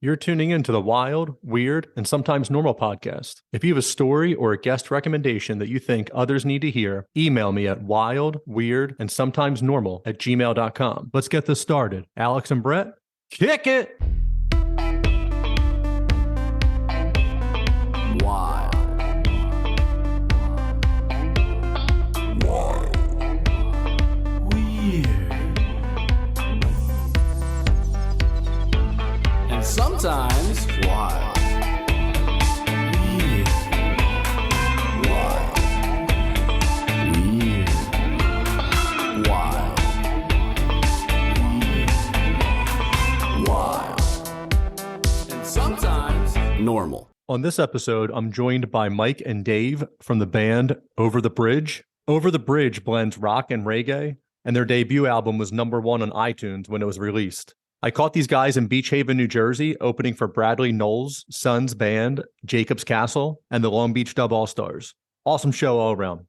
You're tuning into the Wild, Weird, and Sometimes Normal podcast. If you have a story or a guest recommendation that you think others need to hear, email me at wildweirdandsometimesnormal@gmail.com. Let's get this started. Alex and Brett, kick it! Wild. Wild. Weird. And sometimes wild. Weird. Wild. Weird. Wild. Weird. Wild. And sometimes normal. On this episode, I'm joined by Mike and Dave from the band Over the Bridge. Over the Bridge blends rock and reggae, and their debut album was #1 on iTunes when it was released. I caught these guys in Beach Haven, New Jersey, opening for Bradley Knowles' son's band, Jakobs Castle, and the Long Beach Dub All-Stars. Awesome show all around.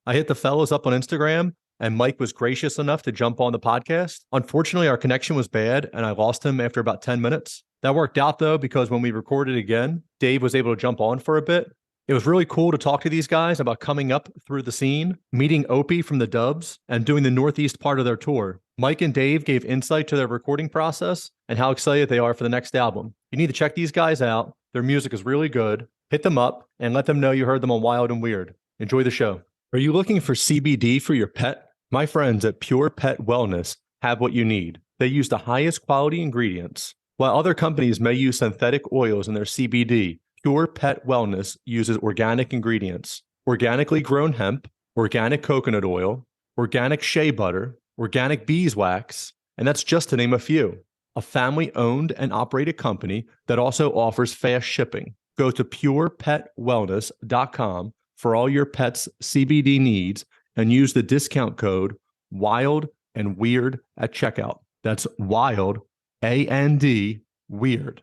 I hit the fellas up on Instagram, and Mike was gracious enough to jump on the podcast. Unfortunately, our connection was bad, and I lost him after about 10 minutes. That worked out, though, because when we recorded again, Dave was able to jump on for a bit. It was really cool to talk to these guys about coming up through the scene, meeting Opie from the Dubs, and doing the Northeast part of their tour. Mike and Dave gave insight to their recording process and how excited they are for the next album. You need to check these guys out. Their music is really good. Hit them up and let them know you heard them on Wild and Weird. Enjoy the show. Are you looking for CBD for your pet? My friends at Pure Pet Wellness have what you need. They use the highest quality ingredients. While other companies may use synthetic oils in their CBD, Pure Pet Wellness uses organic ingredients, organically grown hemp, organic coconut oil, organic shea butter, organic beeswax, and that's just to name a few. A family-owned and operated company that also offers fast shipping. Go to purepetwellness.com for all your pet's CBD needs and use the discount code WILD and WEIRD at checkout. That's WILD, A-N-D, WEIRD.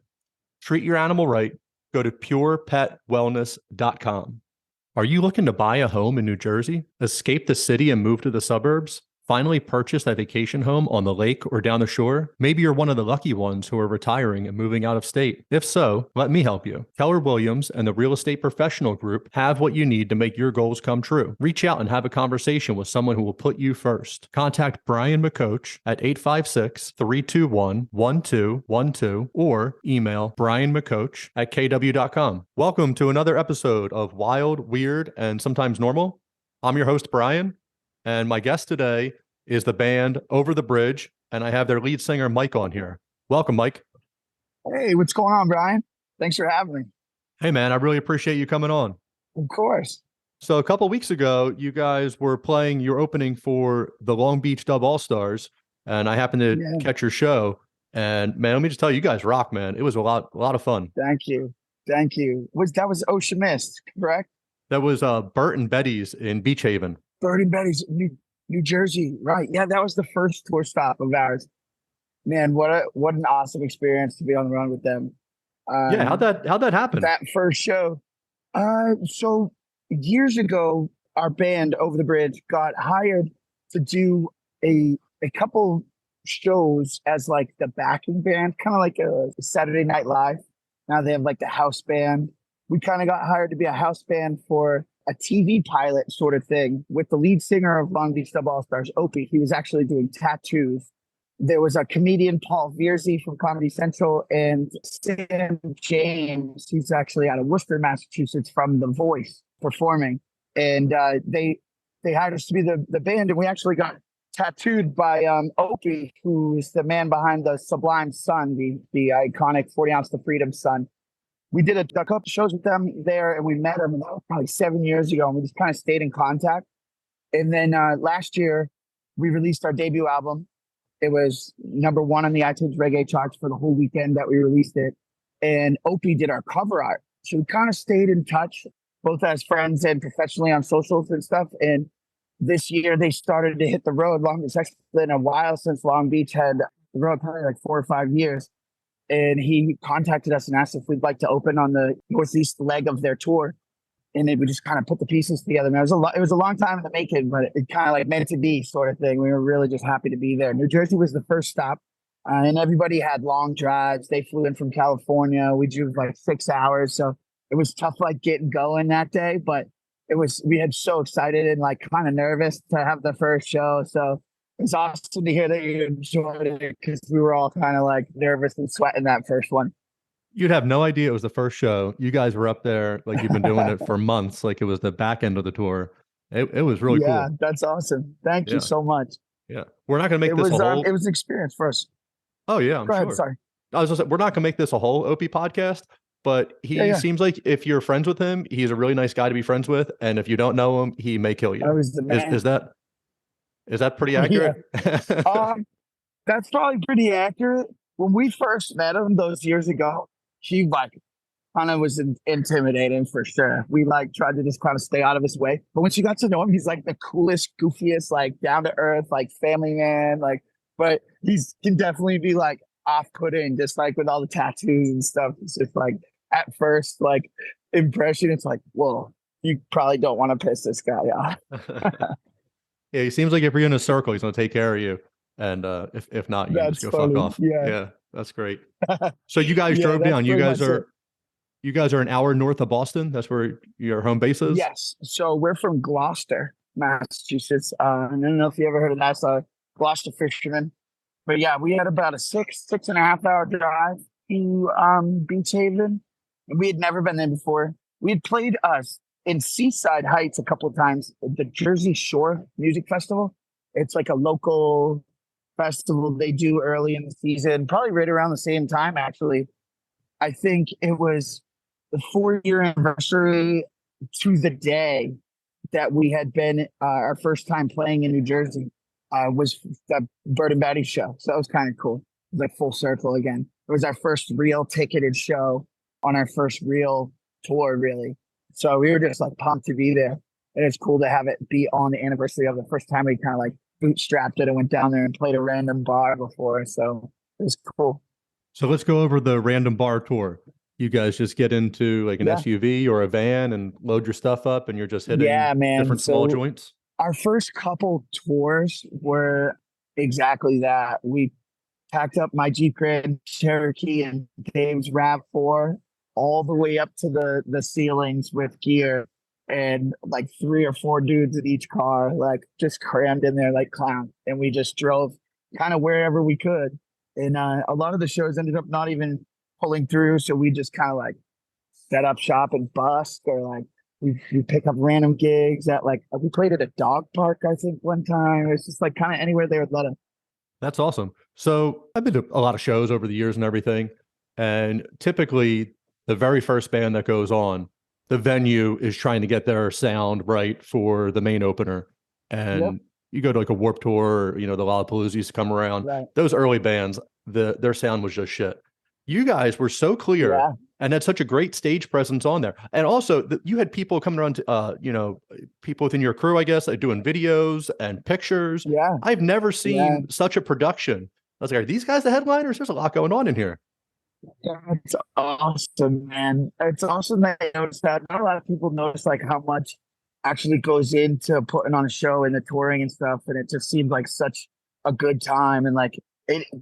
Treat your animal right. Go to purepetwellness.com. Are you looking to buy a home in New Jersey? Escape the city and move to the suburbs? Finally purchase a vacation home on the lake or down the shore? Maybe you're one of the lucky ones who are retiring and moving out of state. If so, let me help you. Keller Williams and the Real Estate Professional Group have what you need to make your goals come true. Reach out and have a conversation with someone who will put you first. Contact Brian McCoach at 856-321-1212 or email brianmccoach@kw.com. Welcome to another episode of Wild, Weird, and Sometimes Normal. I'm your host, Brian. And my guest today is the band Over the Bridge, and I have their lead singer, Mike, on here. Welcome, Mike. Hey, what's going on, Brian? Thanks for having me. Hey, man, I really appreciate you coming on. Of course. So a couple of weeks ago, you guys were playing your opening for the Long Beach Dub All-Stars, and I happened to catch your show. And, man, let me just tell you, you guys rock, man. It was a lot of fun. Thank you. That was Ocean Mist, correct? That was Bert and Betty's in Beach Haven. Bert and Betty's, New Jersey, right? Yeah, that was the first tour stop of ours. Man, what an awesome experience to be on the road with them. Yeah, how'd that happen? That first show. So years ago, our band Over the Bridge got hired to do a couple shows as like the backing band, kind of like a Saturday Night Live. Now they have like the house band. We kind of got hired to be a house band for a TV pilot sort of thing with the lead singer of Long Beach Dub All-Stars, Opie. He was actually doing tattoos. There was a comedian, Paul Vierzy from Comedy Central, and Sam James, who's actually out of Worcester, Massachusetts, from The Voice, performing. And they hired us to be the band, and we actually got tattooed by Opie, who's the man behind the Sublime Sun, the iconic 40 ounce to Freedom Sun. We did a couple shows with them there, and we met them, and that was probably 7 years ago, and we just kind of stayed in contact. And then last year, we released our debut album. It was #1 on the iTunes Reggae charts for the whole weekend that we released it. And Opie did our cover art. So we kind of stayed in touch, both as friends and professionally on socials and stuff. And this year, they started to hit the road. It's actually been a while since Long Beach had the road, probably like 4 or 5 years. And he contacted us and asked if we'd like to open on the Northeast leg of their tour. And then we just kind of put the pieces together. Man, it was a long time in the making, but it kind of like meant to be sort of thing. We were really just happy to be there. New Jersey was the first stop. And everybody had long drives. They flew in from California. We drove like 6 hours. So it was tough, like getting going that day, but we had so excited and like kind of nervous to have the first show. So it's awesome to hear that you enjoyed it because we were all kind of like nervous and sweating that first one. You'd have no idea it was the first show. You guys were up there like you've been doing it for months, like it was the back end of the tour. It was really Yeah, cool. that's awesome. Thank Yeah. you so much. Yeah. We're not going to make It this was a whole. it was an experience for us. Oh, yeah, I'm Go ahead. sure. Sorry. I was just we're not going to make this a whole OP podcast, but he Yeah. seems like if you're friends with him, he's a really nice guy to be friends with. And if you don't know him, he may kill you. I was the man. Is that pretty accurate? That's probably pretty accurate. When we first met him those years ago, he like kind of was intimidating for sure. We like tried to just kind of stay out of his way. But once you got to know him, he's like the coolest, goofiest, like down to earth, like family man. Like, but can definitely be like off-putting, just like with all the tattoos and stuff. It's just like at first, like impression, it's like, whoa, you probably don't want to piss this guy off. Yeah, he seems like if you're in a circle, he's going to take care of you. And if not, you can just go funny. fuck off. Yeah, that's great. So you guys drove down. You guys are an hour north of Boston. That's where your home base is. Yes. So we're from Gloucester, Massachusetts. I don't know if you ever heard of that. Gloucester fishermen. But yeah, we had about a 6.5 hour drive to Beach Haven. And we had never been there before. We had played in Seaside Heights a couple of times, the Jersey Shore Music Festival. It's like a local festival they do early in the season, probably right around the same time, actually. I think it was the 4-year anniversary to the day that we had been our first time playing in New Jersey was the Bird and Batty show. So that was kind of cool. It was like full circle again. It was our first real ticketed show on our first real tour, really. So we were just like pumped to be there. And it's cool to have it be on the anniversary of the first time we kind of like bootstrapped it and went down there and played a random bar before. So it was cool. So let's go over the random bar tour. You guys just get into like an SUV or a van and load your stuff up and you're just hitting different small joints? Our first couple tours were exactly that. We packed up my Jeep Grand Cherokee and Dave's RAV4 all the way up to the ceilings with gear, and like 3 or 4 dudes in each car, like just crammed in there like clowns. And we just drove kind of wherever we could. And a lot of the shows ended up not even pulling through. So we just kind of like set up shop and bust, or like we pick up random gigs at like, we played at a dog park, I think one time. It's just like kind of anywhere they would let us. That's awesome. So I've been to a lot of shows over the years and everything. And typically the very first band that goes on, the venue is trying to get their sound right for the main opener. And you go to like a Warped Tour, or, the Lollapaloozas used to come around. Right. Those early bands, their sound was just shit. You guys were so clear and had such a great stage presence on there. And also you had people coming around, people within your crew, I guess, like doing videos and pictures. Yeah. I've never seen such a production. I was like, are these guys the headliners? There's a lot going on in here. That's awesome, man. It's awesome that you noticed that. Not a lot of people notice like how much actually goes into putting on a show and the touring and stuff. And it just seemed like such a good time. And like,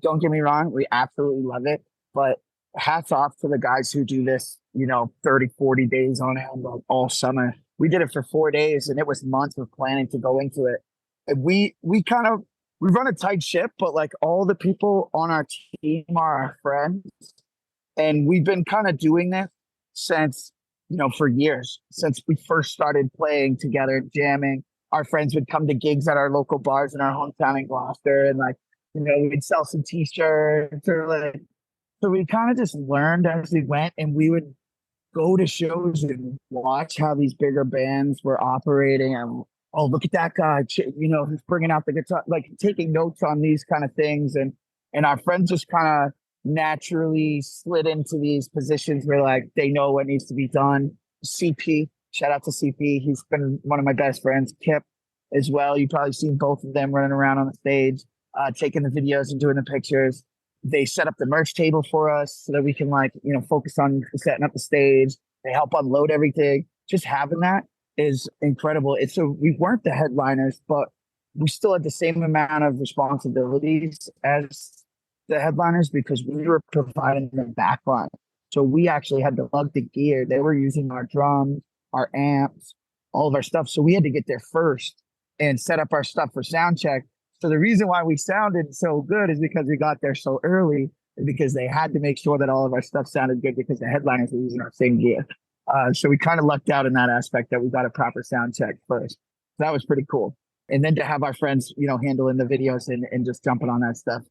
don't get me wrong, we absolutely love it. But hats off to the guys who do this, 30, 40 days on end, like all summer. We did it for 4 days and it was months of planning to go into it. And we run a tight ship, but like all the people on our team are our friends. And we've been kind of doing this since, for years, since we first started playing together, jamming. Our friends would come to gigs at our local bars in our hometown in Gloucester, and like, we'd sell some t-shirts or like, so we kind of just learned as we went, and we would go to shows and watch how these bigger bands were operating. And, oh, look at that guy, who's bringing out the guitar, like taking notes on these kind of things. And our friends just kind of naturally slid into these positions where like they know what needs to be done. CP, shout out to CP. He's been one of my best friends. Kip as well. You've probably seen both of them running around on the stage, taking the videos and doing the pictures. They set up the merch table for us so that we can focus on setting up the stage. They help unload everything. Just having that is incredible. We weren't the headliners, but we still had the same amount of responsibilities as the headliners because we were providing the backline. So we actually had to lug the gear. They were using our drums, our amps, all of our stuff. So we had to get there first and set up our stuff for sound check. So the reason why we sounded so good is because we got there so early, because they had to make sure that all of our stuff sounded good because the headliners were using our same gear. So we kind of lucked out in that aspect that we got a proper sound check first. That was pretty cool. And then to have our friends, handling the videos and just jumping on that stuff.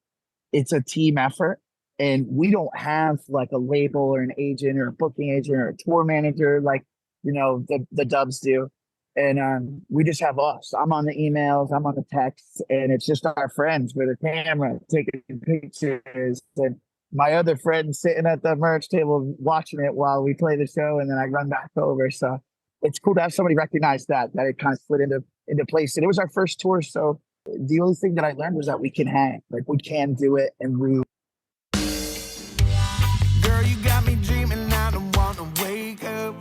It's a team effort. And we don't have like a label or an agent or a booking agent or a tour manager like, the Dubs do. And we just have us. I'm on the emails, I'm on the texts, and it's just our friends with a camera taking pictures. And my other friend sitting at the merch table watching it while we play the show, and then I run back over. So it's cool to have somebody recognize that it kind of slid into place. And it was our first tour. So the only thing that I learned was that we can hang, like we can do it, and we. Girl, you got me dreaming, I don't wanna wake up.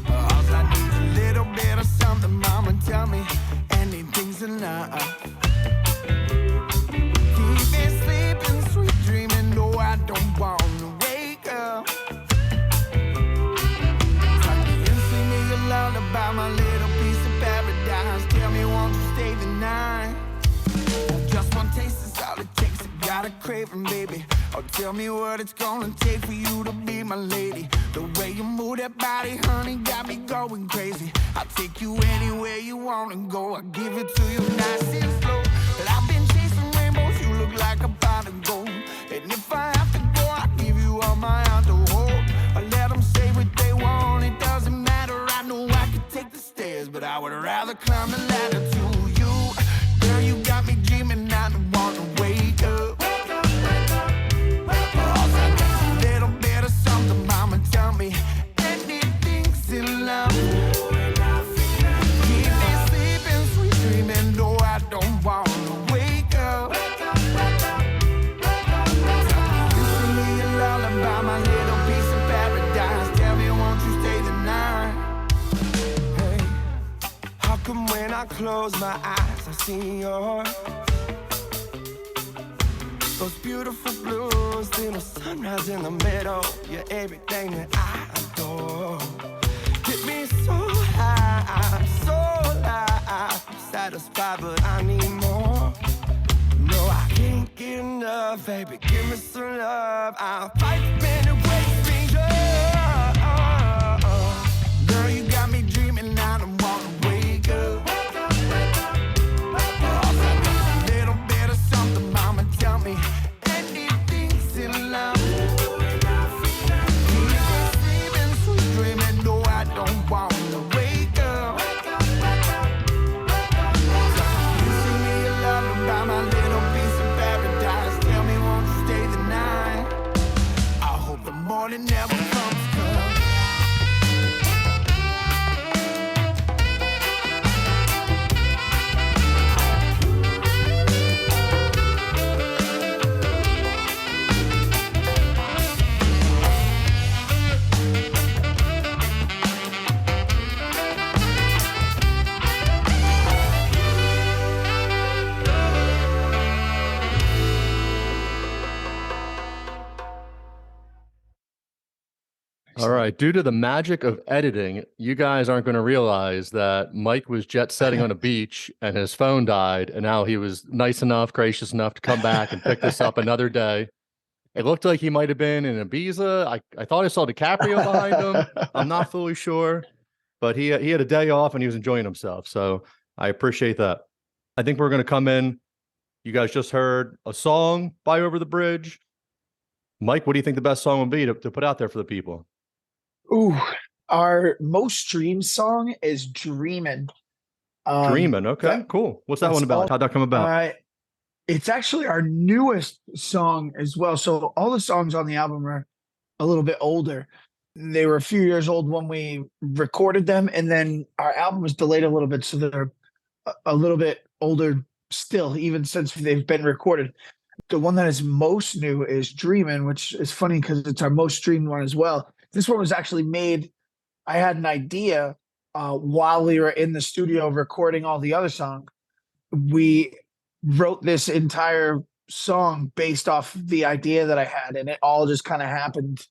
All I need is a little bit of something, mama, tell me anything's enough. Keep me sleeping, sweet dreaming, no, I don't wanna wake up. Tuck me in, sing me a lullaby, my little piece of paradise. Tell me, won't you stay the night? Just one taste is all it takes, I got a craving, baby. Oh, tell me what it's gonna take for you to be my lady. The way you move that body, honey, got me going crazy. I'll take you anywhere you wanna go. I'll give it to you nice and slow. But I've been chasing rainbows, you look like a pot of gold. And if I have to go, I'll give you all my hand to hold. I let them say what they want, it doesn't matter. I know I could take the stairs, but I would rather climb the ladder to you. Girl, you got me dreaming, I don't wanna wake up. Tell me anything's in love. Keep me sleeping, sweet dreaming. No, I don't wanna wake up. You sing me a lullaby, my little piece of paradise. Tell me, won't you stay the night? Hey, how come when I close my eyes, I see your those beautiful blues, little sunrise in the middle. You're everything that I adore. Hit me so high, so high. I'm satisfied, but I need more. No, I can't get enough, baby. Give me some love. I'll fight for many ways, stranger. Girl, you got me dreaming. I don't wanna wake up. Tell me anything's in love. Keep me sleeping, sweet dreaming. No, I don't wanna wake up. You sing me a lullaby, my little piece of paradise. Tell me, won't you stay the night? I hope the morning never comes. All right. Due to the magic of editing, you guys aren't going to realize that Mike was jet setting on a beach and his phone died. And now he was nice enough, gracious enough to come back and pick this up another day. It looked like he might have been in Ibiza. I thought I saw DiCaprio behind him. I'm not fully sure, but he had a day off and he was enjoying himself. So I appreciate that. I think we're going to come in. You guys just heard a song by Over the Bridge. Mike, what do you think the best song would be to put out there for the people? Ooh, our most streamed song is Dreamin. Dreamin', okay, cool. What's that one about? How'd that come about? It's actually our newest song as well. So all the songs on the album are a little bit older. They were a few years old when we recorded them, and then our album was delayed a little bit, so they're a little bit older still, even since they've been recorded. The one that is most new is Dreamin', which is funny because it's our most streamed one as well. This one was actually made, I had an idea while we were in the studio recording all the other songs. We wrote this entire song based off the idea that I had, and it all just kind of happened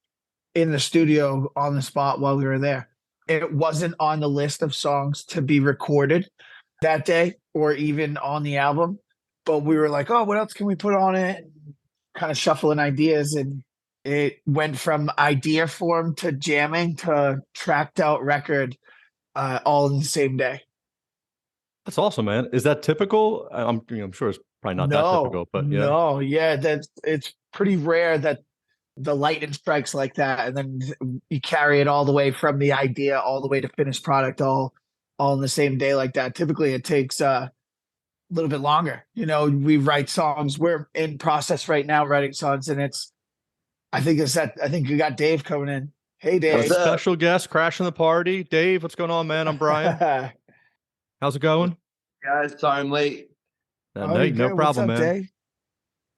in the studio on the spot while we were there. It wasn't on the list of songs to be recorded that day or even on the album, but we were like, oh, what else can we put on it? Kind of shuffling ideas, and it went from idea form to jamming to tracked out record all in the same day. That's awesome, man. Is that typical? I'm sure it's probably not that typical, but yeah. No, yeah, it's pretty rare that the lightning strikes like that, and then you carry it all the way from the idea all the way to finished product all in the same day like that. Typically, it takes a little bit longer. You know, we write songs. We're in process right now writing songs, and I think you got Dave coming in. Hey, Dave. Special guest crashing the party. Dave, what's going on, man? I'm Brian. How's it going? Guys, sorry I'm late. No problem, man. Dave?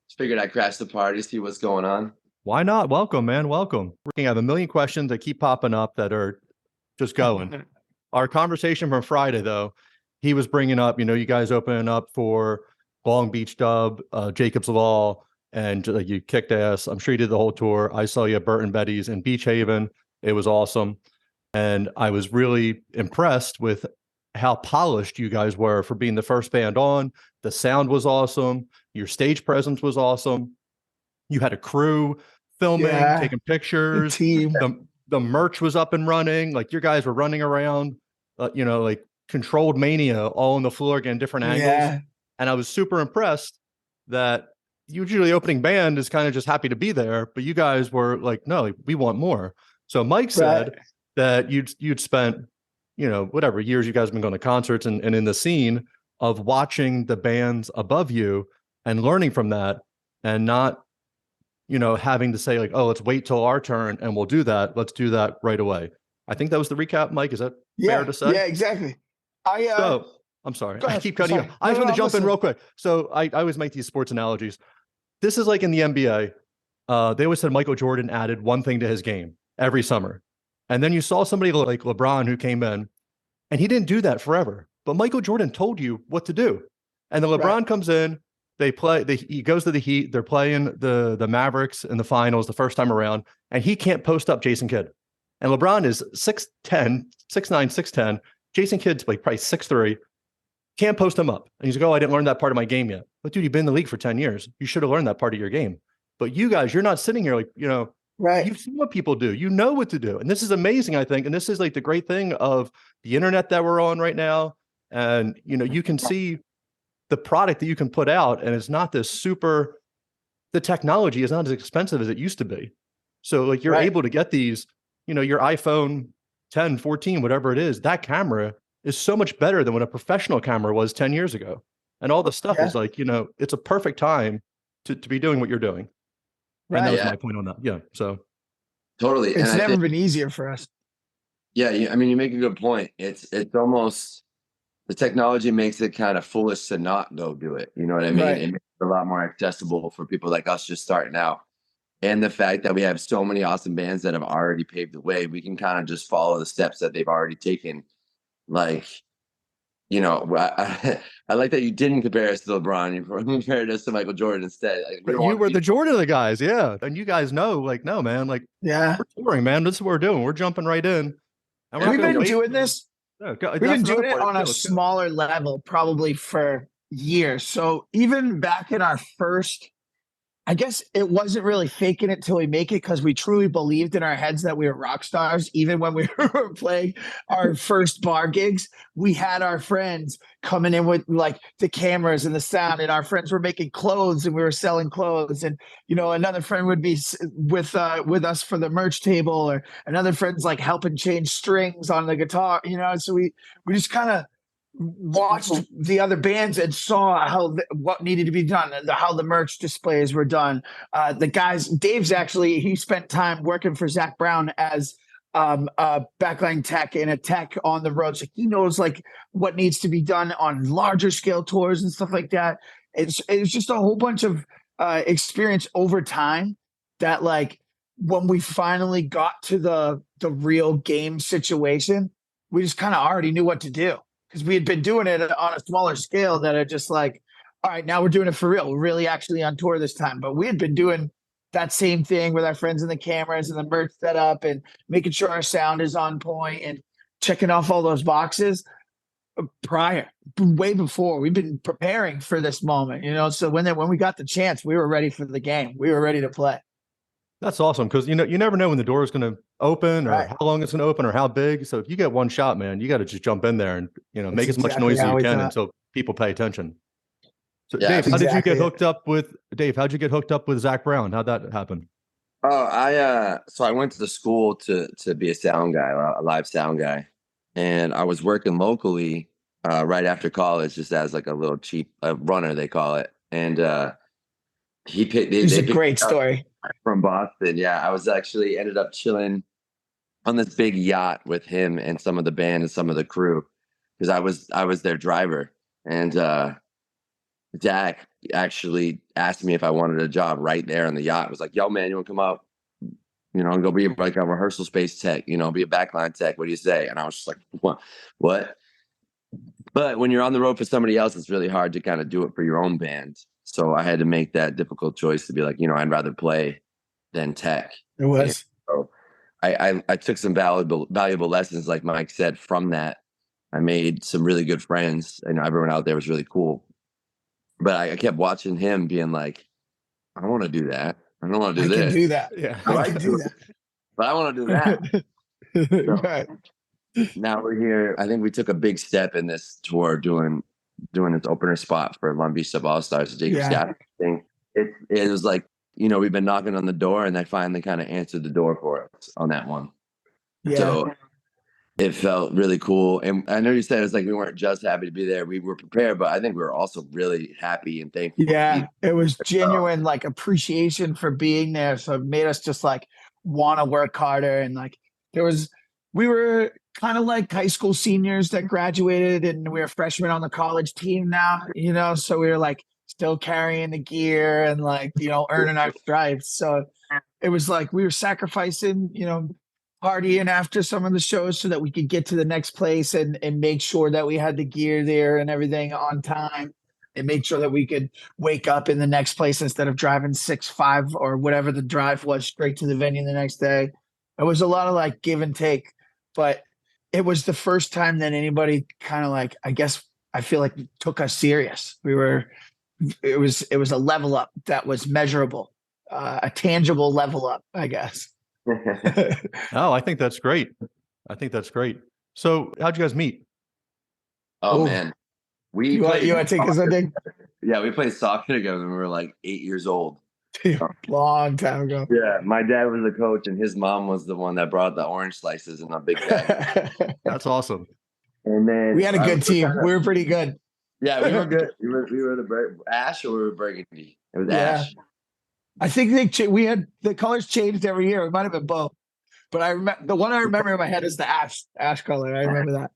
Just figured I'd crash the party, see what's going on. Why not? Welcome, man. Welcome. We have a million questions that keep popping up that are just going. Our conversation from Friday, though, he was bringing up, you guys opening up for Long Beach Dub, Jakobs Law, and you kicked ass. I'm sure you did the whole tour. I saw you at Bert and Betty's in Beach Haven. It was awesome. And I was really impressed with how polished you guys were for being the first band on. The sound was awesome. Your stage presence was awesome. You had a crew filming, taking pictures. Team. The merch was up and running. Like, your guys were running around, like controlled mania all on the floor, getting different angles. Yeah. And I was super impressed that usually opening band is kind of just happy to be there, but you guys were like, no, we want more. So Mike said that you'd spent, whatever years you guys have been going to concerts and in the scene of watching the bands above you and learning from that, and not, having to say like, oh, let's wait till our turn and we'll do that. Let's do that right away. I think that was the recap, Mike. Is that fair to say? Yeah, exactly. I'm sorry. I keep cutting you. I just want to jump in real quick. So I always make these sports analogies. This is like in the NBA. They always said Michael Jordan added one thing to his game every summer. And then you saw somebody like LeBron who came in, and he didn't do that forever. But Michael Jordan told you what to do. And then LeBron comes in, he goes to the Heat. They're playing the Mavericks in the finals the first time around, and he can't post up Jason Kidd. And LeBron is 6'10", 6'9", 6'10". Jason Kidd's like probably 6'3". Can't post him up. And he's like, oh, I didn't learn that part of my game yet. But dude, you've been in the league for 10 years. You should have learned that part of your game. But you guys, you're not sitting here like, you've seen what people do. You know what to do. And this is amazing, I think. And this is like the great thing of the internet that we're on right now. And, you can see the product that you can put out, and it's not the technology is not as expensive as it used to be. So like you're able to get these, your iPhone 10, 14, whatever it is, that camera is so much better than what a professional camera was 10 years ago. And all the stuff is like, it's a perfect time to be doing what you're doing. And that was my point on that. Yeah. So totally. It's never been easier for us. Yeah. I mean, you make a good point. It's almost, the technology makes it kind of foolish to not go do it. You know what I mean? It makes it a lot more accessible for people like us just starting out. And the fact that we have so many awesome bands that have already paved the way, we can kind of just follow the steps that they've already taken. Like, I like that you didn't compare us to LeBron. You compared us to Michael Jordan instead. Like, you were the Jordan of the guys, yeah. And you guys know, like, no, man, like, we're touring, man. This is what we're doing. We're jumping right in. And we've been doing this. We've been doing it on a smaller level probably for years. So even back in our first, I guess it wasn't really faking it till we make it, because we truly believed in our heads that we were rock stars. Even when we were playing our first bar gigs, we had our friends coming in with like the cameras and the sound, and our friends were making clothes and we were selling clothes. And, another friend would be with us for the merch table, or another friend's like helping change strings on the guitar, so we just kind of watched the other bands and saw what needed to be done, and how the merch displays were done. The guys, Dave's actually, he spent time working for Zach Brown as a backline tech and a tech on the road. So he knows like what needs to be done on larger scale tours and stuff like that. It's just a whole bunch of experience over time that, like, when we finally got to the real game situation, we just kind of already knew what to do, because we had been doing it on a smaller scale that are just like, all right, now we're doing it for real. We're really actually on tour this time. But we had been doing that same thing with our friends and the cameras and the merch setup and making sure our sound is on point and checking off all those boxes prior, way before. We've been preparing for this moment, you know. So when we got the chance, we were ready for the game. We were ready to play. That's awesome because you never know when the door is going to open or Right. how long it's going to open or how big. So if you get one shot, man, you got to just jump in there and That's make as much exactly noise as how you we can thought. until people pay attention. So Yeah, Dave, how did you exactly get it. hooked up with Dave? How'd you get hooked up with Zach Brown? How'd that happen? Oh, so I went to the school to be a sound guy, a live sound guy, and I was working locally right after college, just as like a little cheap runner, they call it. And he picked. It's They a picked great me up story. from Boston. Yeah, I was actually ended up chilling on this big yacht with him and some of the band and some of the crew because I was their driver, and Dak actually asked me if I wanted a job right there on the yacht. Was like, "Yo, man, you want to come up? And go be like a rehearsal space tech. Be a backline tech. What do you say?" And I was just like, "What?" But when you're on the road for somebody else, it's really hard to kind of do it for your own band. So I had to make that difficult choice to be like, I'd rather play than tech. It was. So I took some valuable lessons, like Mike said, from that. I made some really good friends, and everyone out there was really cool. But I kept watching him being like, I don't want to do that. I don't want to I do can this. do that. Yeah. I can do that. But I want to do that. So Right. now we're here. I think we took a big step in this tour doing this opener spot for Long Beach Sub All Stars, the Jakobs Yeah. thing. It was like, we've been knocking on the door, and they finally kind of answered the door for us on that one. Yeah. So it felt really cool. And I know you said it's like we weren't just happy to be there. We were prepared, but I think we were also really happy and thankful. Yeah, it was genuine like appreciation for being there. So it made us just like want to work harder. And like we were kind of like high school seniors that graduated and we were freshmen on the college team now, so we were like still carrying the gear and like, earning our stripes. So it was like we were sacrificing, partying after some of the shows so that we could get to the next place and make sure that we had the gear there and everything on time and make sure that we could wake up in the next place instead of driving 6-5 or whatever the drive was straight to the venue the next day. It was a lot of like give and take, but it was the first time that anybody kind of like, I guess I feel like took us serious. It was a level up that was measurable, a tangible level up, I guess. Oh, I think that's great. So how'd you guys meet? Oh Ooh. man, You want to take us on, Dick? Yeah, we played soccer together when we were like 8 years old. Long time ago. Yeah, my dad was the coach, and his mom was the one that brought the orange slices in a big bag. That's awesome. And then We had a good team. We were pretty good. Yeah, we were good. We were the ash, or we were burgundy. It was Yeah. ash. I think we had the colors changed every year. It might have been both, but I remember the one I remember in my head is the ash color. I remember that.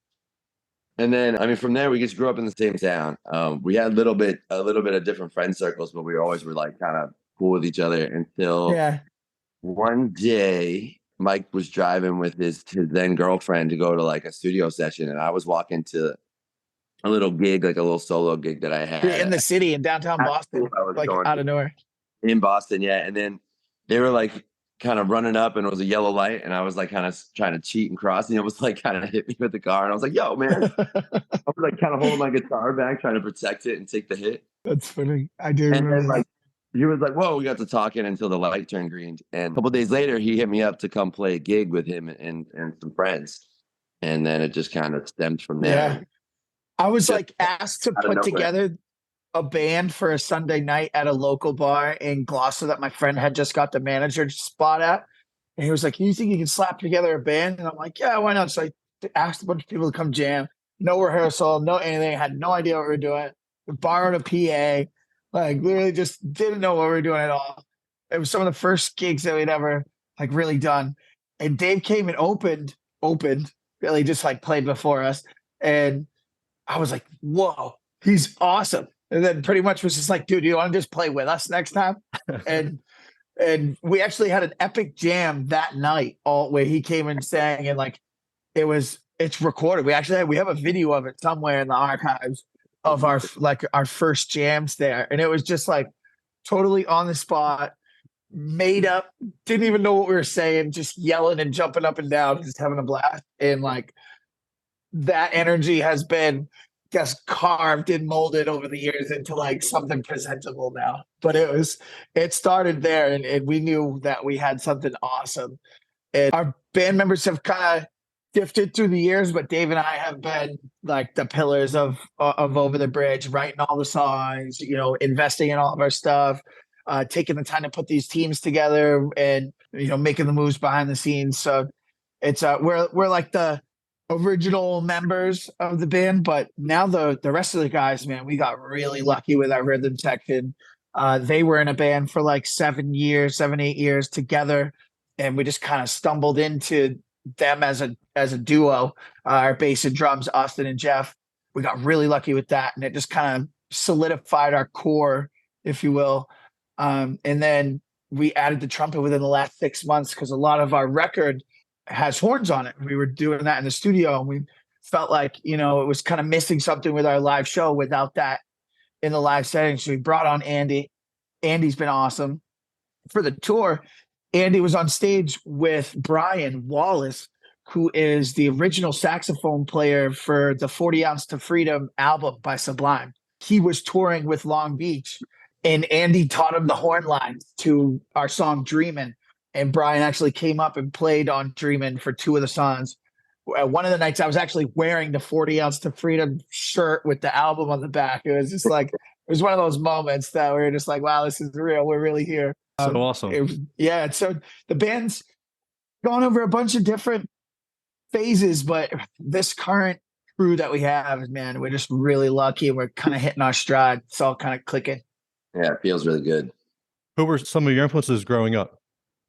And then, from there, we just grew up in the same town. We had a little bit of different friend circles, but we always were like kind of cool with each other until one day Mike was driving with his then girlfriend to go to like a studio session, and I was walking to a little gig, like a little solo gig that I had In the city in downtown Boston, like out of nowhere. In Boston, yeah. And then they were like kind of running up, and it was a yellow light, and I was like kind of trying to cheat and cross, and it was like kind of hit me with the car, and I was like, "Yo, man!" I was like kind of holding my guitar back, trying to protect it and take the hit. That's funny. I do And remember then that. he was like, "Whoa!" We got to talking until the light turned green, and a couple days later, he hit me up to come play a gig with him and some friends, and then it just kind of stemmed from there. Yeah. I was like asked to out of put nowhere. together a band for a Sunday night at a local bar in Gloucester that my friend had just got the manager spot at. And he was like, "You think you can slap together a band?" And I'm like, "Yeah, why not?" So I asked a bunch of people to come jam. No rehearsal, no anything. I had no idea what we were doing. We borrowed a PA. Like literally just didn't know what we were doing at all. It was some of the first gigs that we'd ever like really done. And Dave came and opened, really just like played before us. And I was like, "Whoa, he's awesome." And then pretty much was just like, "Dude, you want to just play with us next time?" And we actually had an epic jam that night, all where he came and sang, and like it's recorded. We have a video of it somewhere in the archives of our first jams there. And it was just like totally on the spot, made up, didn't even know what we were saying, just yelling and jumping up and down, just having a blast. And like that energy has been just carved and molded over the years into like something presentable now. But it started there, and we knew that we had something awesome. And our band members have kind of shifted through the years, but Dave and I have been like the pillars of Over the Bridge, writing all the songs, you know, investing in all of our stuff, taking the time to put these teams together, and you know, making the moves behind the scenes. So it's we're like the original members of the band, but now the rest of the guys, man, we got really lucky with our rhythm section. They were in a band for like 7, 8 years together, and we just kind of stumbled into them as a duo. Our bass and drums, Austin and Jeff, we got really lucky with that, and it just kind of solidified our core, if you will. And then we added the trumpet within the last 6 months, because a lot of our record has horns on it. We were doing that in the studio, and we felt like, you know, it was kind of missing something with our live show without that in the live setting. So we brought on Andy. Andy's been awesome. For the tour, Andy was on stage with Brian Wallace, who is the original saxophone player for the 40 Ounce to Freedom album by Sublime. He was touring with Long Beach, and Andy taught him the horn lines to our song Dreamin'. And Brian actually came up and played on Dreamin' for 2 of the songs. One of the nights I was actually wearing the 40 Ounce to Freedom shirt with the album on the back. It was just like, it was one of those moments that we were just like, wow, this is real. We're really here. So awesome. So the band's gone over a bunch of different phases, but this current crew that we have, man, we're just really lucky. We're kind of hitting our stride. It's all kind of clicking. Yeah, it feels really good. Who were some of your influences growing up?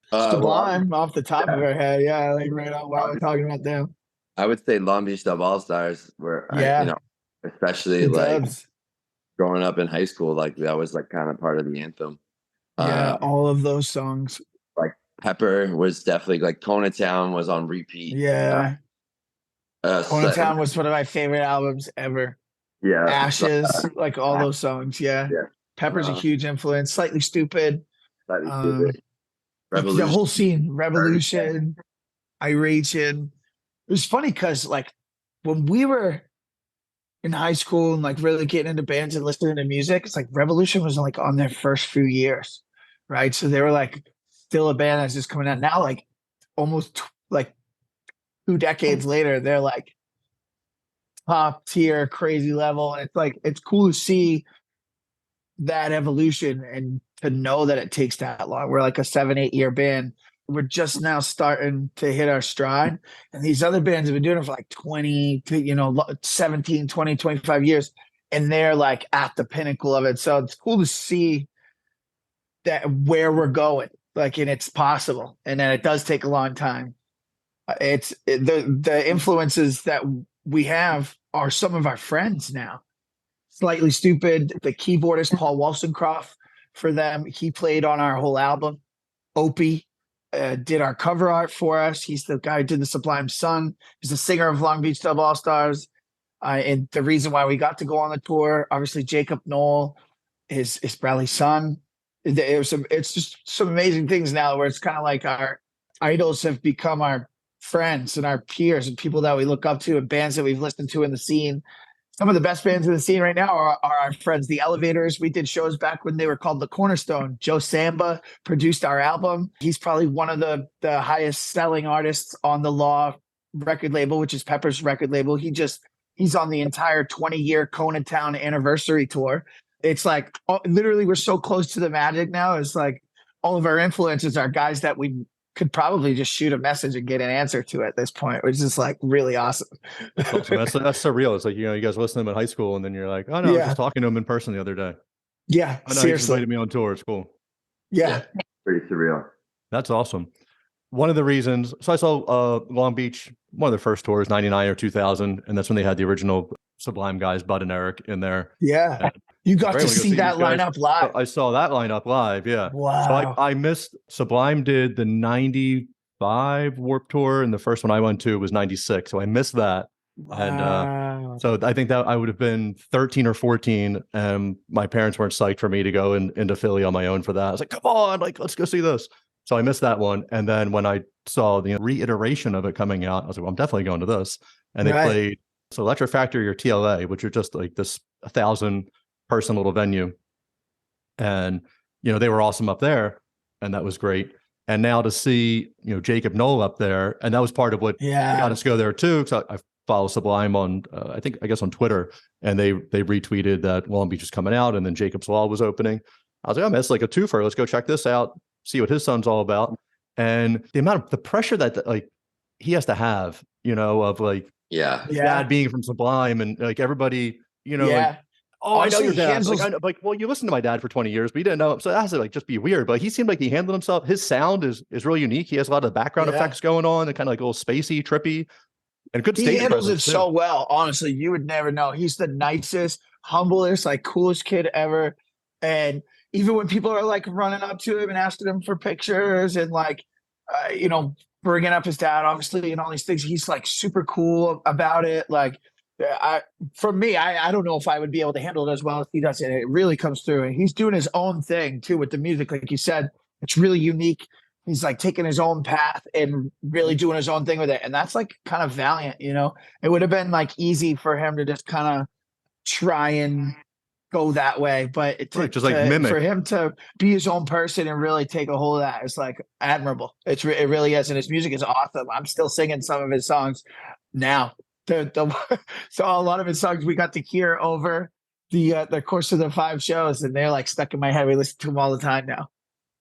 Sublime, off the top of our head. Yeah, like right on while we're talking about them. I would say Long Beach Dub All Stars were, Yeah. you know, especially The like Dubs. growing up in high school, like that was like kind of part of the anthem. Yeah, all of those songs. Like Pepper was definitely like Kona Town was on repeat. Yeah. Kona So- Town was one of my favorite albums ever. yeah. Ashes, like all those songs. Yeah. Yeah. Pepper's a huge influence. Slightly Stupid. Slightly Um, Stupid. Revolution. The whole scene, Revolution, Iration. It was funny because like when we were in high school and like really getting into bands and listening to music, it's like Revolution was like on their first few years, right? So they were like still a band that's just coming out now, like almost like 2 decades later, they're like top tier, crazy level. And it's like, it's cool to see that evolution and to know that it takes that long. We're like a 7, 8 year band. We're just now starting to hit our stride. And these other bands have been doing it for like 20, 17, 20, 25 years. And they're like at the pinnacle of it. So it's cool to see that where we're going, like, and it's possible. And then it does take a long time. The influences that we have are some of our friends now. Slightly Stupid, the keyboardist Paul Wolfencroft for them. He played on our whole album. Opie did our cover art for us. He's the guy who did the Sublime Sun. He's the singer of Long Beach Dub All Stars. And the reason why we got to go on the tour, obviously Jacob Knoll is Bradley's son. It's just some amazing things now where it's kind of like our idols have become our friends and our peers and people that we look up to and bands that we've listened to in the scene. Some of the best bands in the scene right now are our friends, the Elevators. We did shows back when they were called The Cornerstone. Joe Samba produced our album. He's probably one of the highest selling artists on the Law record label, which is Pepper's record label. He's on the entire 20-year Kona Town anniversary tour. It's like literally we're so close to the magic now. It's like all of our influences are guys that we could probably just shoot a message and get an answer to at this point, which is like really awesome. That's surreal. It's like, you know, you guys listen to them in high school and then you're like, oh no, I was just talking to them in person the other day. Yeah, I know seriously. he just invited me on tour. It's cool. Yeah. Pretty surreal. That's awesome. One of the reasons, so I saw Long Beach, one of their first tours, 99 or 2000, and that's when they had the original Sublime guys, Bud and Eric, in there. Yeah. And You got to to go see these that guys. lineup live. I saw that lineup live, yeah. Wow. So I missed, Sublime did the 95 Warped Tour, and the first one I went to was 96, so I missed that. And Wow. so I think that I would have been 13 or 14, and my parents weren't psyched for me to go into Philly on my own for that. I was like, come on, like, let's go see this. So I missed that one. And then when I saw the reiteration of it coming out, I was like, well, I'm definitely going to this. And they Right. played so Electric Factory or TLA, which are just like this 1,000-person little venue. And, they were awesome up there. And that was great. And now to see, Jacob Noel up there, and that was part of what got us to go there too. Because I follow Sublime on, I guess on Twitter, and they retweeted that Long Beach is coming out, and then Jacob's Law was opening. I was like, oh man, it's like a twofer. Let's go check this out, see what his son's all about. And the pressure that like he has to have, of like, dad being from Sublime, and like everybody, like, oh, I know your dad. Like, well, you listened to my dad for 20 years, but you didn't know him. So that has to like just be weird. But he seemed like he handled himself. His sound is really unique. He has a lot of background effects going on, and kind of like a little spacey, trippy, and good stage. He handles it so well. Honestly, you would never know. He's the nicest, humblest, like coolest kid ever. And even when people are like running up to him and asking him for pictures and like, bringing up his dad, obviously, and all these things, he's like super cool about it. Like, I don't know if I would be able to handle it as well as he does it. It really comes through, and he's doing his own thing too with the music. Like you said, it's really unique. He's like taking his own path and really doing his own thing with it. And that's like kind of valiant, it would have been like easy for him to just kind of try and go that way. But mimic. For him to be his own person and really take a hold of that is like admirable. It really is. And his music is awesome. I'm still singing some of his songs now. So a lot of his songs we got to hear over the course of the 5 shows, and they're like stuck in my head. We listen to them all the time now.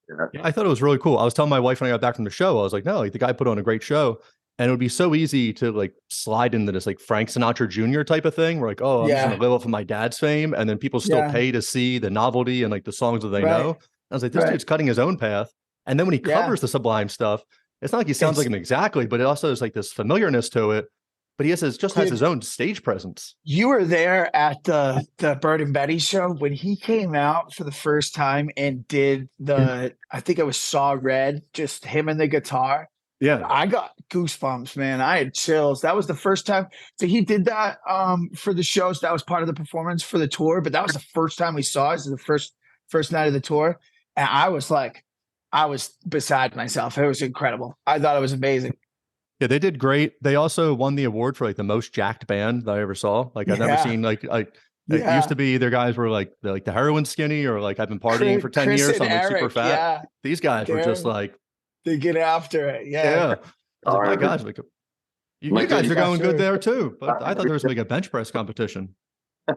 Yeah, I thought it was really cool. I was telling my wife when I got back from the show, I was like, no, like, the guy put on a great show, and it would be so easy to like slide into this like Frank Sinatra Jr. type of thing. We're like, oh, I'm just gonna live off of my dad's fame, and then people still pay to see the novelty and like the songs that they know. I was like, this dude's cutting his own path. And then when he covers the Sublime stuff, it's not like he sounds like him exactly, but it also is like this familiarness to it. But he has his own stage presence. You were there at the Bird and Betty show when he came out for the first time and did I think it was Saw Red, just him and the guitar. Yeah. I got goosebumps, man. I had chills. That was the first time. So he did that for the shows. That was part of the performance for the tour, but that was the first time we saw it. It was the first night of the tour. And I was beside myself. It was incredible. I thought it was amazing. Yeah, they did great. They also won the award for like the most jacked band that I ever saw. Like I've never seen it used to be either guys were like the heroin skinny, or like I've been partying for 10 years, so I'm like super fat. Yeah. These guys were just like they get after it. Yeah. Yeah. I was like, my gosh, like you guys are going good there too. But I thought there was like a bench press competition.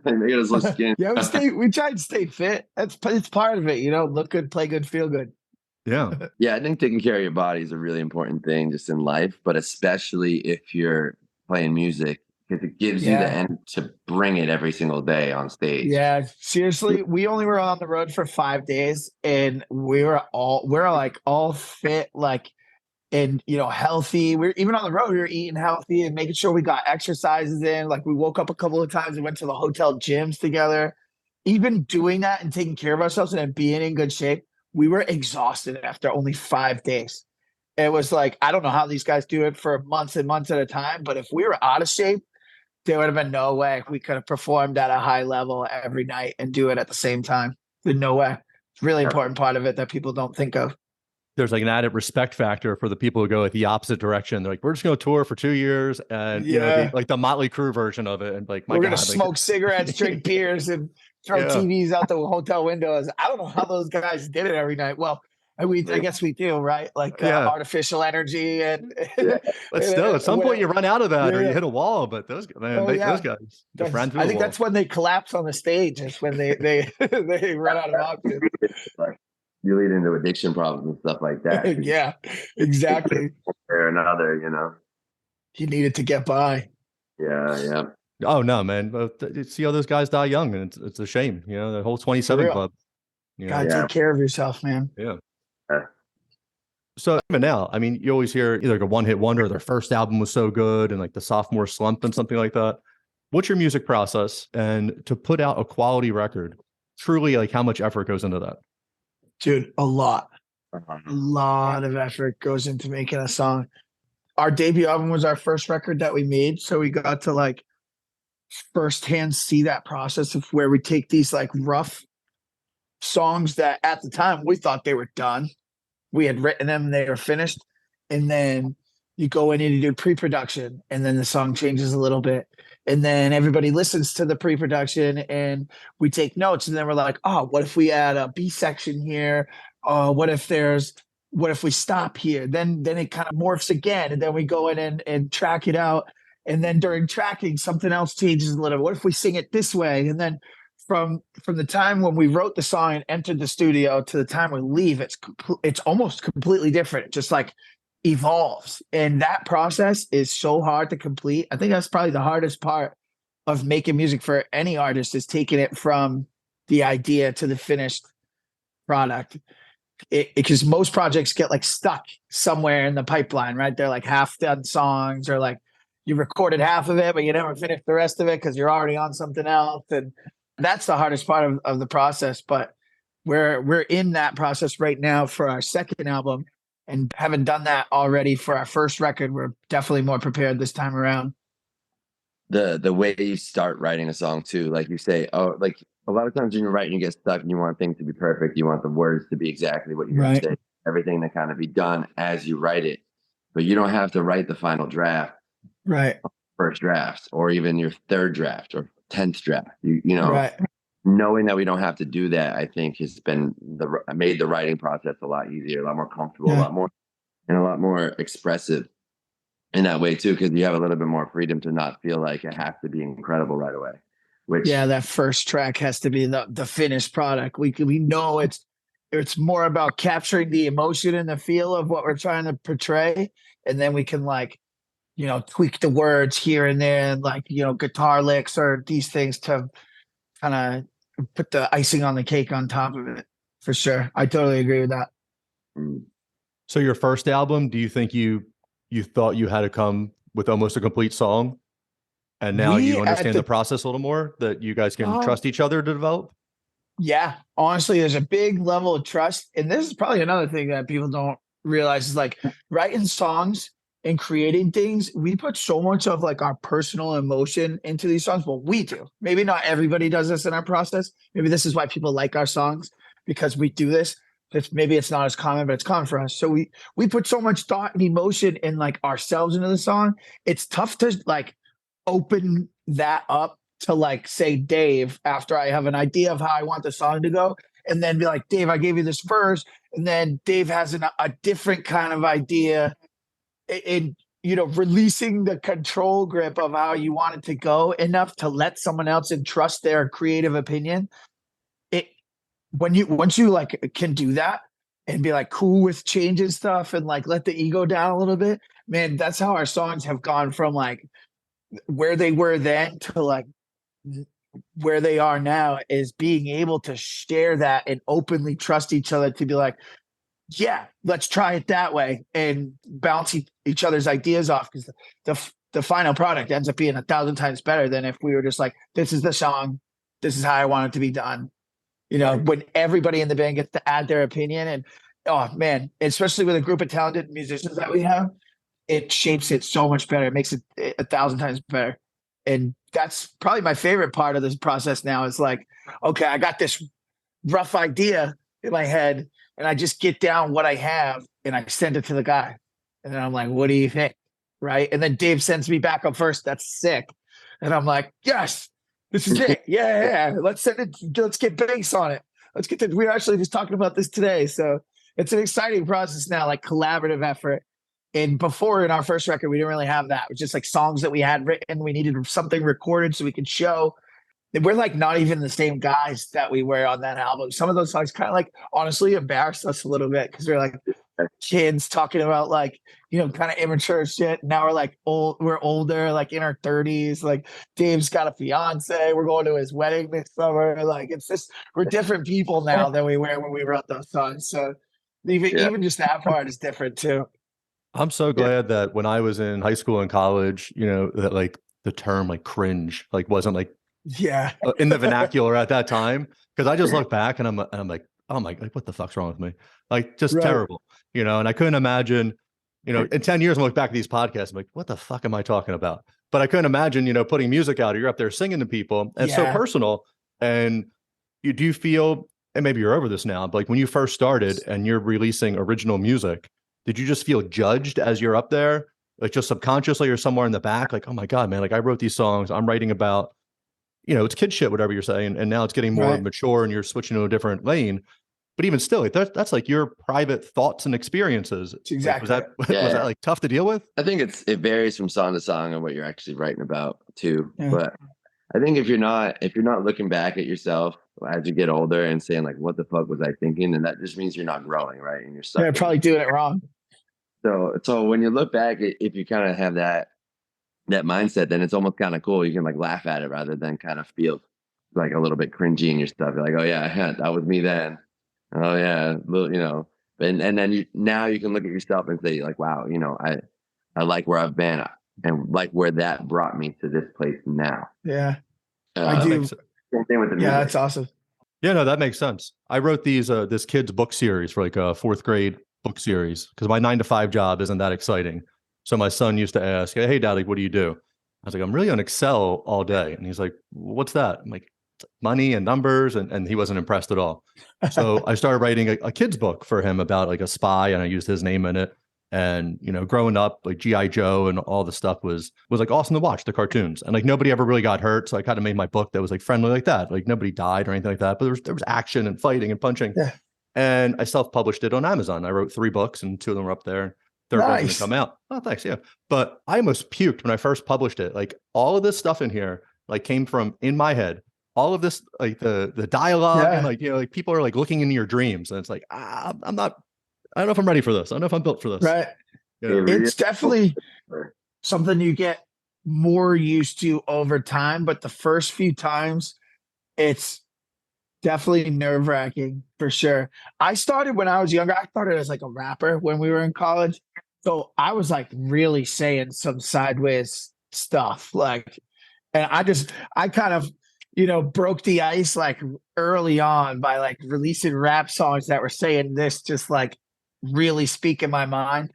They got his little skin. Yeah, we tried to stay fit. It's part of it, look good, play good, feel good. Yeah. Yeah, I think taking care of your body is a really important thing just in life, but especially if you're playing music, because it gives you the energy to bring it every single day on stage. Yeah, seriously, we only were on the road for 5 days, and we're all fit, like, and healthy. We're even on the road, we were eating healthy and making sure we got exercises in. Like, we woke up a couple of times and went to the hotel gyms together. Even doing that and taking care of ourselves and being in good shape, we were exhausted after only 5 days. It was like, I don't know how these guys do it for months and months at a time, but if we were out of shape, there would have been no way we could have performed at a high level every night and do it at the same time. There's no way. It's a really important part of it that people don't think of. There's like an added respect factor for the people who go at the opposite direction. They're like, we're just going to tour for 2 years, and like the Motley Crue version of it. And like, we're going to smoke cigarettes, drink beers, and throw TVs out the hotel windows. I don't know how those guys did it every night. Well, I guess we do, right? Like artificial energy, and but still, at some point you run out of that, or you hit a wall. But those guys, I think that's when they collapse on the stage. Is when they run out of oxygen. You lead into addiction problems and stuff like that. Yeah, exactly. Or another, He needed to get by. Yeah. Oh no, man! But see how those guys die young, and it's a shame. The whole 27 Club. Take care of yourself, man. Yeah. So even now, I mean, you always hear either like a one-hit wonder, their first album was so good, and like the sophomore slump and something like that. What's your music process, and to put out a quality record? Truly, like, how much effort goes into that? Dude, a lot of effort goes into making a song. our debut album was our first record that we made. So we got to like firsthand see that process of where we take these like rough songs that at the time we thought they were done. We had written them, they were finished. And then you go in and you do pre-production, and then the song changes a little bit. And then everybody listens to the pre-production and we take notes. And then we're like, oh, what if we add a B section here? What if we stop here? Then it kind of morphs again. And then we go in and track it out. And then during tracking, something else changes a little. What if we sing it this way? And then from the time when we wrote the song and entered the studio to the time we leave, it's almost completely different. It just like evolves. And that process is so hard to complete. I think that's probably the hardest part of making music for any artist, is taking it from the idea to the finished product. Because most projects get like stuck somewhere in the pipeline, right? They're like half done songs, or like you recorded half of it, but you never finished the rest of it because you're already on something else. And that's the hardest part of the process. But we're in that process right now for our second album, and having done that already for our first record, we're definitely more prepared this time around. The way you start writing a song too, like you say, oh, like a lot of times when you're writing, you get stuck and you want things to be perfect. You want the words to be exactly what you're going to say, everything to kind of be done as you write it. But you don't have to write the final draft, right? First draft, or even your third draft or 10th draft. You know, right. Knowing that we don't have to do that, I think has made the writing process a lot easier, a lot more comfortable, a lot more expressive in that way too, because you have a little bit more freedom to not feel like it has to be incredible right away. That first track has to be the finished product. We know it's more about capturing the emotion and the feel of what we're trying to portray, and then we can like, tweak the words here and there, and like, guitar licks or these things to kind of put the icing on the cake on top of it. For sure, I totally agree with that. So your first album, do you think you thought you had to come with almost a complete song, and now you understand the process a little more, that you guys can trust each other to develop? Yeah, honestly, there's a big level of trust. And this is probably another thing that people don't realize, is like writing songs and creating things, we put so much of like our personal emotion into these songs. Well, we do. Maybe not everybody does this in our process. Maybe this is why people like our songs, because we do this. Maybe it's not as common, but it's common for us. So we put so much thought and emotion in like ourselves into the song. It's tough to like open that up to like say Dave after I have an idea of how I want the song to go, and then be like, Dave, I gave you this verse, and then Dave has a different kind of idea. In releasing the control grip of how you want it to go enough to let someone else entrust their creative opinion. Once you like can do that and be like cool with changing stuff and like let the ego down a little bit, man, that's how our songs have gone from like where they were then to like where they are now, is being able to share that and openly trust each other to be like, yeah, let's try it that way, and bounce each other's ideas off, because the final product ends up being 1,000 times better than if we were just like, this is the song, this is how I want it to be done. When everybody in the band gets to add their opinion, and oh man, especially with a group of talented musicians that we have, it shapes it so much better. It makes it 1,000 times better. And that's probably my favorite part of this process now, is like, okay, I got this rough idea in my head, and I just get down what I have and I send it to the guy. And then I'm like, what do you think? Right. And then Dave sends me back up first. That's sick. And I'm like, yes, this is it. Yeah. Let's send it. Let's get bass on it. We're actually just talking about this today. So it's an exciting process now, like collaborative effort. And before, in our first record, we didn't really have that. It was just like songs that we had written. We needed something recorded so we could show. We're like not even the same guys that we were on that album. Some of those songs kind of like honestly embarrassed us a little bit, because we're like kids talking about like, kind of immature shit. Now we're like we're older, like in our 30s. Like Dave's got a fiance. We're going to his wedding this summer. Like it's just, we're different people now than we were when we wrote those songs. So even just that part is different too. I'm so glad that when I was in high school and college, that like the term like cringe like wasn't like in the vernacular at that time, because I just look back and I'm like, oh my, like what the fuck's wrong with me? Like just terrible, and I couldn't imagine You know, in 10 years, I look back at these podcasts, I'm like, what the fuck am I talking about? But I couldn't imagine, you know, putting music out, or you're up there singing to people, and it's so personal. And you do feel, and maybe you're over this now, but like when you first started and you're releasing original music, did you just feel judged as you're up there? Like just subconsciously or somewhere in the back, like, oh my God, man, like I wrote these songs, I'm writing about, you know, it's kid shit, whatever you're saying. And now it's getting more mature and you're switching to a different lane. But even still, like that's like your private thoughts and experiences. Exactly. Like, was that like tough to deal with? I think it varies from song to song and what you're actually writing about too. Yeah. But I think if you're not looking back at yourself as you get older and saying like, what the fuck was I thinking? And that just means you're not growing, right? And you're stuck. Yeah, probably doing it wrong. So when you look back, if you kind of have that mindset, then it's almost kind of cool. You can like laugh at it rather than kind of feel like a little bit cringy in your stuff. You're like, oh yeah, that was me then. Oh yeah, you know. And then now you can look at yourself and say like, wow, you know, I like where I've been and like where that brought me to this place now. Yeah, I do. Same thing with the music. Yeah, that's awesome. Yeah, no, that makes sense. I wrote this kids book series for like a fourth grade book series because my 9-to-5 job isn't that exciting. So my son used to ask, hey, Dad, like, what do you do? I was like, I'm really on Excel all day. And he's like, what's that? I'm like, money and numbers. And he wasn't impressed at all. So I started writing a kid's book for him about like a spy, and I used his name in it. And, you know, growing up, like G.I. Joe and all the stuff was like awesome to watch, the cartoons. And like nobody ever really got hurt. So I kind of made my book that was like friendly like that. Like nobody died or anything like that. But there was action and fighting and punching. Yeah. And I self-published it on Amazon. I wrote 3 books and 2 of them were up there. Third one's gonna come out. Oh, thanks. Yeah. But I almost puked when I first published it. Like all of this stuff in here, like came from in my head. All of this, like the dialogue and like, you know, like people are like looking into your dreams. And it's like, I don't know if I'm ready for this. I don't know if I'm built for this. Right. Yeah. It's definitely something you get more used to over time. But the first few times, it's definitely nerve-wracking for sure. I started when I was younger. I started as like a rapper when we were in college. So I was like really saying some sideways stuff. Like, and I kind of, you know, broke the ice like early on by like releasing rap songs that were saying this, just like really speaking my mind.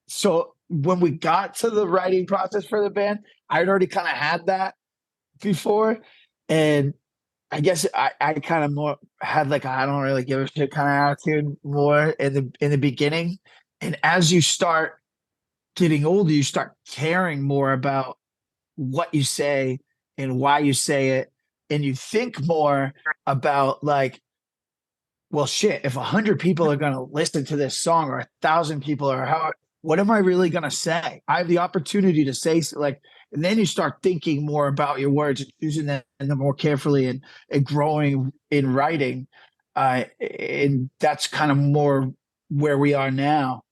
So when we got to the writing process for the band, I had already kind of had that before. And I guess I kind of more had like I don't really give a shit kind of attitude more in the beginning. And as you start getting older, you start caring more about what you say and why you say it. And you think more about like, well, shit, if 100 people are going to listen to this song or 1,000 people or what am I really going to say? I have the opportunity to say like, and then you start thinking more about your words and using them more carefully and growing in writing. And that's kind of more where we are now.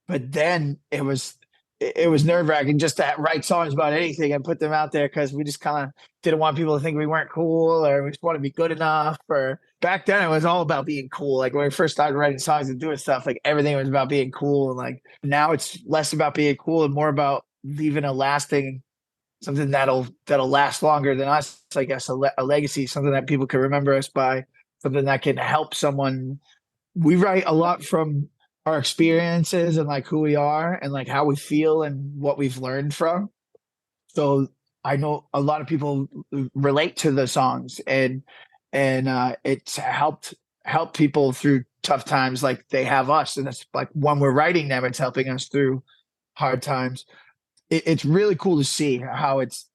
But then it was nerve-wracking just to write songs about anything and put them out there because we just kind of didn't want people to think we weren't cool or we just want to be good enough. Or back then it was all about being cool. Like when we first started writing songs and doing stuff, like everything was about being cool. And like now it's less about being cool and more about leaving a lasting something that'll last longer than us, I guess, a legacy, something that people can remember us by, something that can help someone. We write a lot from our experiences and like who we are and like how we feel and what we've learned from. So I know a lot of people relate to the songs and it's helped people through tough times like they have us. And it's like when we're writing them, it's helping us through hard times. It's really cool to see how it's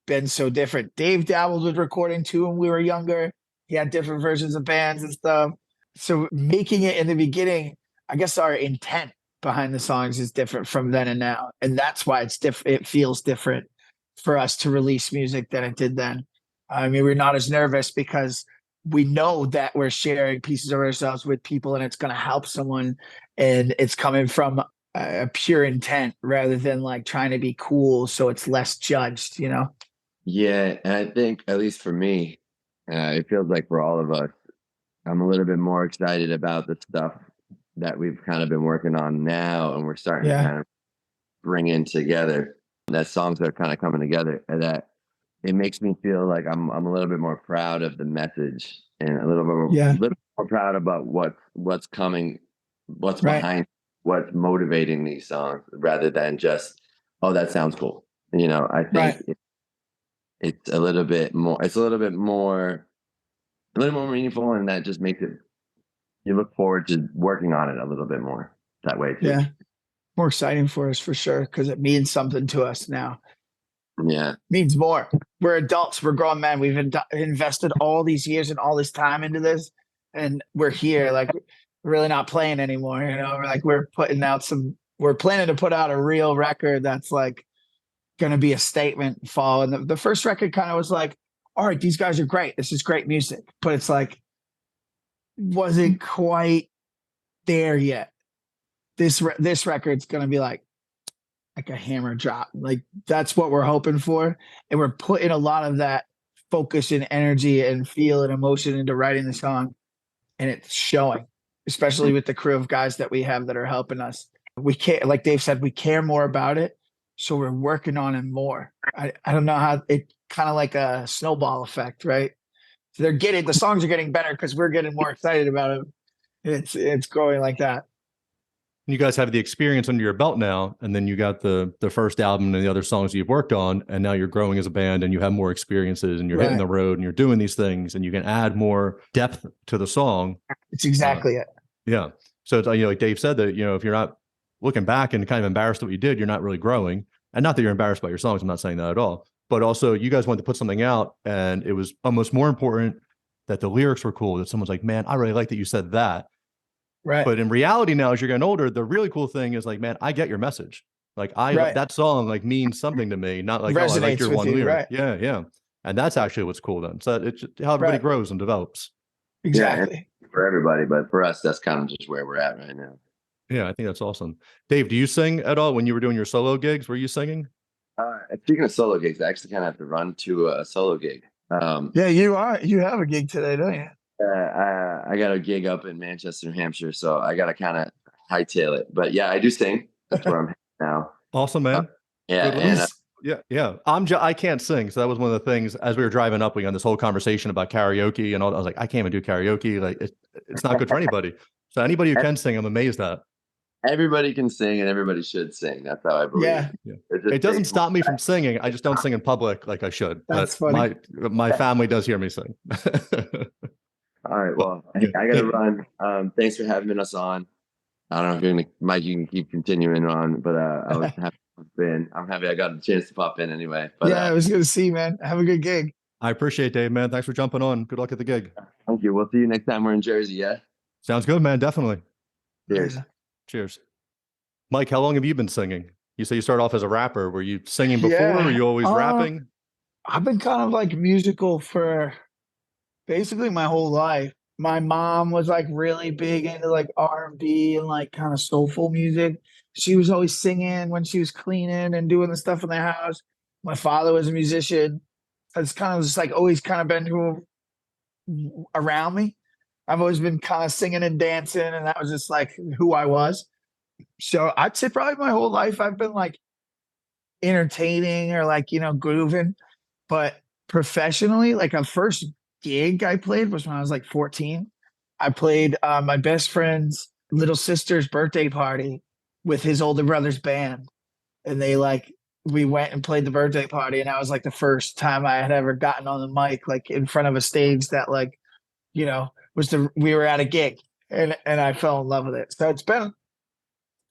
been so different. Dave dabbled with recording too when we were younger. He had different versions of bands and stuff. So making it in the beginning, I guess our intent behind the songs is different from then and now. And that's why it's different. It feels different for us to release music than it did then. I mean, we're not as nervous because we know that we're sharing pieces of ourselves with people and it's going to help someone. And it's coming from a pure intent rather than like trying to be cool. So it's less judged, you know? Yeah. And I think, at least for me, it feels like for all of us, I'm a little bit more excited about the stuff that we've kind of been working on now. And we're starting to kind of bring in together that songs that are kind of coming together, and that it makes me feel like I'm a little bit more proud of the message and a little bit more proud about what's coming, what's behind what's motivating these songs rather than just, oh, that sounds cool. I think it's a little bit more meaningful, and that just makes it, you look forward to working on it a little bit more that way too. Yeah. More exciting for us for sure, because it means something to us now. Yeah. Means more. We're adults. We're grown men. We've invested all these years and all this time into this, and we're here. Like, we're really not playing anymore. We're we're planning to put out a real record that's like going to be a statement fall. And the first record kind of was like, all right, these guys are great. This is great music, but it's like, wasn't quite there yet. This record's going to be like a hammer drop. Like, that's what we're hoping for. And we're putting a lot of that focus and energy and feel and emotion into writing the song. And it's showing, especially with the crew of guys that we have that are helping us. We care, like Dave said, we care more about it. So we're working on it more. I don't know how, it kind of like a snowball effect, right? So the songs are getting better because we're getting more excited about it. It's growing like that. You guys have the experience under your belt now, and then you got the first album and the other songs you've worked on, and now you're growing as a band and you have more experiences and you're hitting the road and you're doing these things and you can add more depth to the song. It's exactly it. Yeah. So it's, like Dave said, that, if you're not looking back and kind of embarrassed at what you did, you're not really growing. And not that you're embarrassed by your songs. I'm not saying that at all. But also, you guys wanted to put something out, and it was almost more important that the lyrics were cool, that someone's like, man, I really like that you said that. Right. But in reality now, as you're getting older, the really cool thing is like, man, I get your message. Like, that song like means something to me, not like, oh, I like your one lyric. Right. Yeah, yeah. And that's actually what's cool then. So it's how everybody grows and develops. Exactly. Yeah, for everybody, but for us, that's kind of just where we're at right now. Yeah, I think that's awesome. Dave, do you sing at all when you were doing your solo gigs? Were you singing? Speaking of solo gigs, I actually kind of have to run to a solo gig. Yeah, you have a gig today, don't you? I got a gig up in Manchester, New Hampshire, so I got to kind of hightail it. But yeah, I do sing. That's where I'm at now. Awesome, man. Yeah. I can't sing, so that was one of the things. As we were driving up, we had this whole conversation about karaoke and all. I was like, I can't even do karaoke. Like, it's not good for anybody. So anybody who can sing, I'm amazed at. Everybody can sing, and everybody should sing. That's how I believe. Yeah. It doesn't stop me from singing. I just don't sing in public like I should. That's funny. My family does hear me sing. All right. Well, I got to run. Thanks for having us on. I don't know if Mike, you can keep continuing on, but I was happy to pop in. I'm happy I got a chance to pop in anyway. But yeah, it was good to see you, man. Have a good gig. I appreciate it, Dave, man. Thanks for jumping on. Good luck at the gig. Thank you. We'll see you next time we're in Jersey. Yeah. Sounds good, man. Definitely. Cheers. Cheers. Mike, how long have you been singing? You say you started off as a rapper. Were you singing before? Or were you always rapping? I've been kind of like musical for basically my whole life. My mom was like really big into like R&B and like kind of soulful music. She was always singing when she was cleaning and doing the stuff in the house. My father was a musician. It's kind of just like always kind of been around me. I've always been kind of singing and dancing, and that was just like who I was. So I'd say probably my whole life I've been like entertaining or like, grooving. But professionally, like a first gig I played was when I was like 14. I played my best friend's little sister's birthday party with his older brother's band. And we went and played the birthday party. And that was like the first time I had ever gotten on the mic, like in front of a stage that like, we were at a gig, and I fell in love with it. So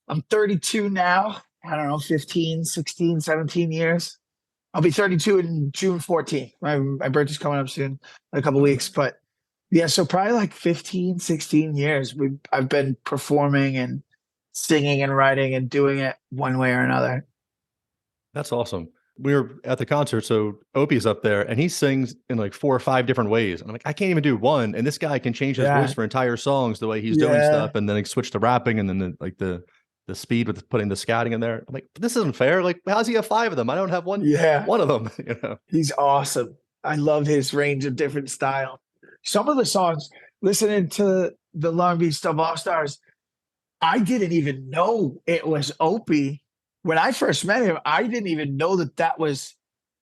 I'm 32 now. I don't know, 15, 16, 17 years. I'll be 32 in June 14th. My birthday's coming up soon, in a couple of weeks. But yeah, so probably like 15, 16 years I've been performing and singing and writing and doing it one way or another. That's awesome. We were at the concert, so Opie's up there, and he sings in like 4 or 5 different ways. And I'm like, I can't even do one. And this guy can change his voice for entire songs the way he's doing stuff, and then like switch to rapping, and then the speed with putting the scatting in there. I'm like, this isn't fair. Like, how's he have 5 of them? I don't have one. Yeah, one of them. He's awesome. I love his range of different style. Some of the songs, listening to the Long Beach Dub All Stars, I didn't even know it was Opie. When I first met him, I didn't even know that was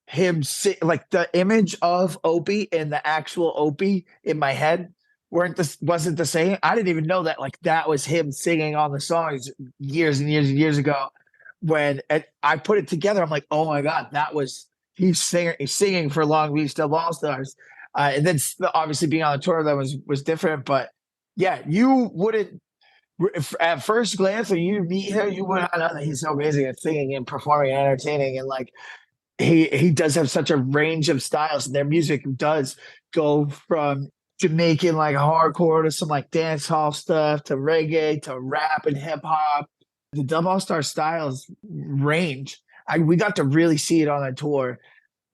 him. Like the image of Opie and the actual Opie in my head wasn't the same. I didn't even know that like that was him singing on the songs years and years and years ago. When I put it together, I'm like, oh my god, that was he's singing for Long Beach Dub All Stars. And then obviously being on the tour that was different, but yeah, you wouldn't at first glance when you meet him, you wouldn't know that he's so amazing at singing and performing and entertaining, and like he does have such a range of styles, and their music does go from Jamaican like hardcore to some like dance hall stuff to reggae to rap and hip hop. The Dub All Star styles range. We got to really see it on a tour.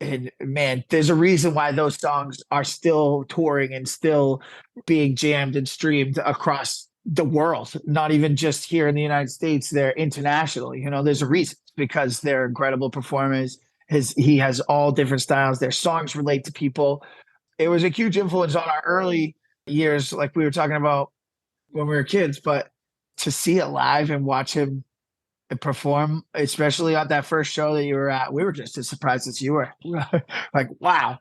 And man, there's a reason why those songs are still touring and still being jammed and streamed across the world, not even just here in the United States, they're international. You know, there's a reason because they're incredible performers. He has all different styles. Their songs relate to people. It was a huge influence on our early years, like we were talking about when we were kids, but to see it live and watch him perform, especially on that first show that you were at, we were just as surprised as you were. Like, wow.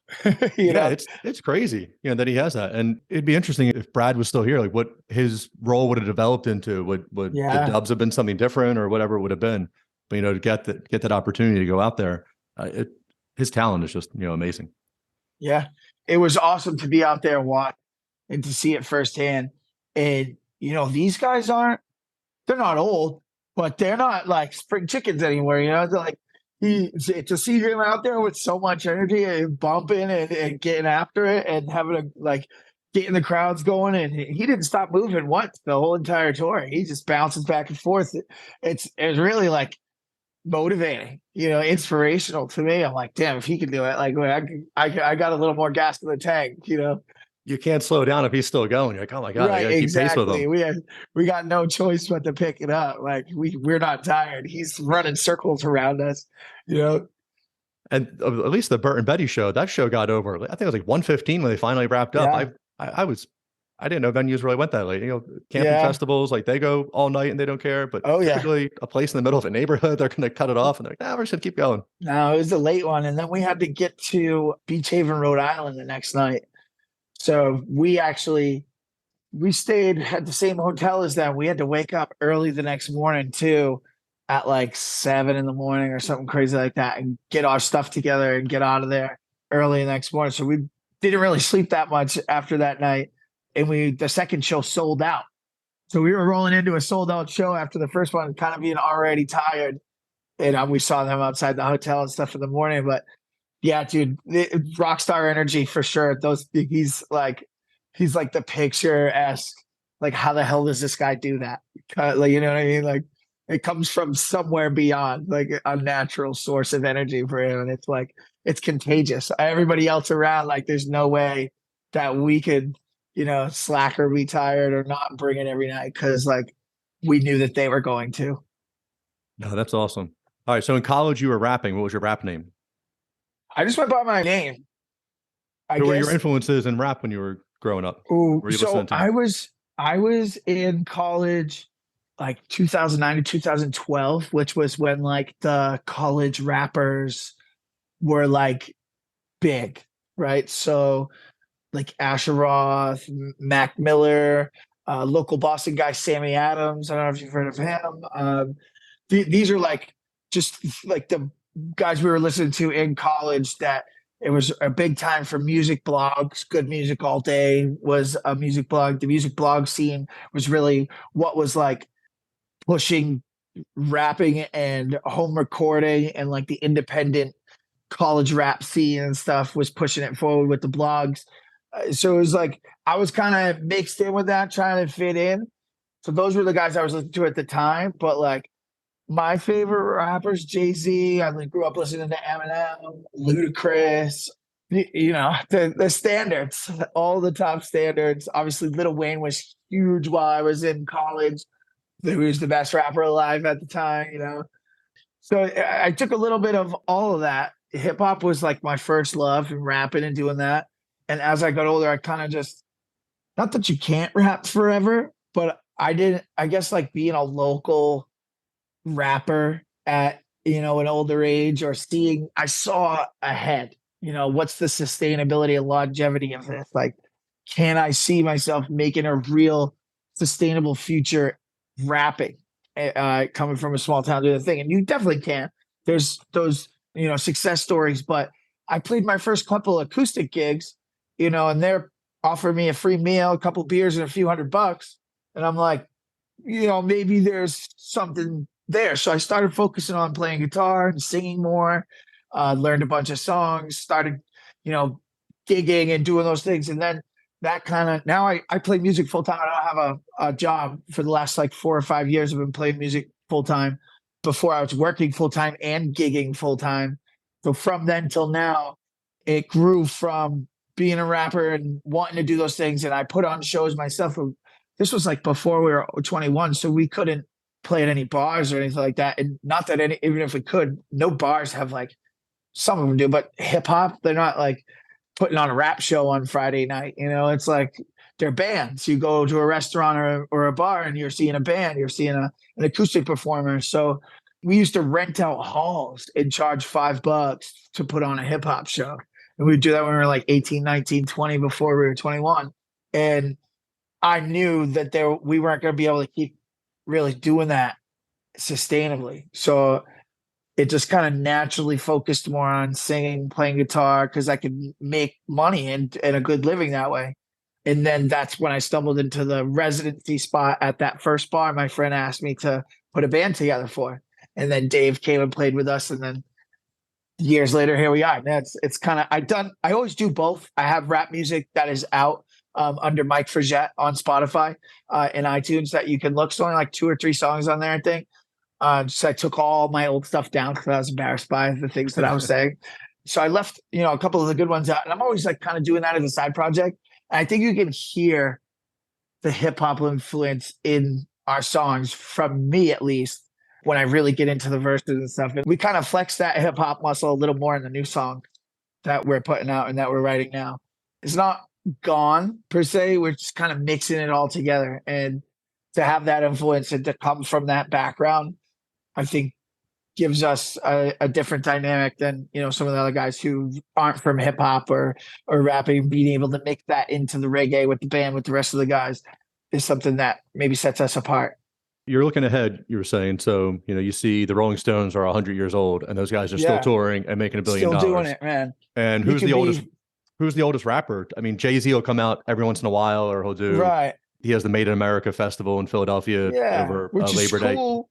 you know? It's crazy, you know, that he has that. And it'd be interesting if Brad was still here, like what his role would have developed into. Would the dubs have been something different or whatever it would have been? But, you know, to get that opportunity to go out there, his talent is just, you know, amazing. Yeah. It was awesome to be out there and watch and to see it firsthand. And, you know, these guys they're not old, but they're not like spring chickens anymore. You know, they're like to see him out there with so much energy and bumping and getting after it and having getting the crowds going. And he didn't stop moving once the whole entire tour. He just bounces back and forth. It's really like motivating, you know, inspirational to me. I'm like, damn, if he can do it, like I got a little more gas in the tank, you know. You can't slow down if he's still going. You're like, oh my God, right, I gotta keep pace with him. We got no choice but to pick it up. Like we're not tired. He's running circles around us, you know. And at least the Bert and Betty show, that show got over. I think it was like 1:15 when they finally wrapped up. Yeah. I didn't know venues really went that late. You know, camping festivals, like they go all night and they don't care. But typically a place in the middle of a neighborhood, they're going to cut it off and they're like, nah, we're just going to keep going. No, it was a late one. And then we had to get to Beach Haven, Rhode Island the next night. So we stayed at the same hotel as them. We had to wake up early the next morning too, at like 7 a.m. or something crazy like that, and get our stuff together and get out of there early the next morning. So we didn't really sleep that much after that night. And the second show sold out. So we were rolling into a sold out show after the first one, kind of being already tired. And we saw them outside the hotel and stuff in the morning. But yeah, dude, rock star energy for sure. He's like the picture-esque. Like, how the hell does this guy do that? Like, you know what I mean? Like, it comes from somewhere beyond, like a natural source of energy for him. And it's like, it's contagious. Everybody else around, like, there's no way that we could, you know, slack or be tired or not bring it every night, because like we knew that they were going to. No, that's awesome. All right. So in college you were rapping. What was your rap name? I just went by my name. Who were your influences in rap when you were growing up? So I was in college like 2009 to 2012, which was when like the college rappers were like big, right? So like Asher Roth, Mac Miller, local Boston guy Sammy Adams. I don't know if you've heard of him. These are like just like the guys we were listening to in college. That it was a big time for music blogs. Good Music All Day was a music blog. The music blog scene was really what was like pushing rapping and home recording, and like the independent college rap scene and stuff was pushing it forward with the blogs. So it was like I was kind of mixed in with that, trying to fit in. So those were the guys I was listening to at the time. But like my favorite rappers, Jay-Z. I grew up listening to Eminem, Ludacris. You know, the standards, all the top standards. Obviously, Lil Wayne was huge while I was in college. He was the best rapper alive at the time. You know, so I took a little bit of all of that. Hip hop was like my first love, and rapping and doing that. And as I got older, I kind of just, not that you can't rap forever, but I guess like being a local rapper at, you know, an older age, or I saw ahead, you know, what's the sustainability and longevity of this? Like, can I see myself making a real sustainable future rapping, coming from a small town doing the thing? And you definitely can. There's those, success stories, but I played my first couple acoustic gigs, and they're offering me a free meal, a couple beers, and a few $100. And I'm like, maybe there's something there. So I started focusing on playing guitar and singing more, learned a bunch of songs, started, gigging and doing those things. And then that kind of, now I play music full time. I don't have a job. For the last like 4 or 5 years. I've been playing music full time. Before I was working full time and gigging full time. So from then till now, it grew from being a rapper and wanting to do those things. And I put on shows myself. This was like before we were 21. So we couldn't play at any bars or anything like that. And not that even if we could, no bars have like, some of them do, but hip hop, they're not like putting on a rap show on Friday night. It's like they're bands. You go to a restaurant or a bar and you're seeing a band, you're seeing an acoustic performer. So we used to rent out halls and charge $5 to put on a hip hop show. And we'd do that when we were like 18, 19, 20 before we were 21. And I knew that we weren't going to be able to keep really doing that sustainably. So it just kind of naturally focused more on singing, playing guitar, because I could make money and a good living that way. And then that's when I stumbled into the residency spot at that first bar my friend asked me to put a band together for. And then Dave came and played with us. And then years later, here we are. Man, it's kind of, I always do both. I have rap music that is out under Mike Forgette on Spotify and iTunes that you can look. It's only like 2 or 3 songs on there, I think. So I took all my old stuff down because I was embarrassed by the things that I was saying. So I left, a couple of the good ones out. And I'm always like kind of doing that as a side project. And I think you can hear the hip hop influence in our songs, from me at least, when I really get into the verses and stuff. And we kind of flex that hip hop muscle a little more in the new song that we're putting out and that we're writing now. It's not gone per se. We're just kind of mixing it all together. And to have that influence and to come from that background, I think gives us a different dynamic than, some of the other guys who aren't from hip hop or rapping. Being able to mix that into the reggae with the band, with the rest of the guys, is something that maybe sets us apart. You're looking ahead, you were saying. So, you see the Rolling Stones are 100 years old and those guys are still touring and making $1 billion. Still doing it, man. And who's the oldest rapper? I mean, Jay-Z will come out every once in a while, or he'll do, he has the Made in America festival in Philadelphia over Labor Day.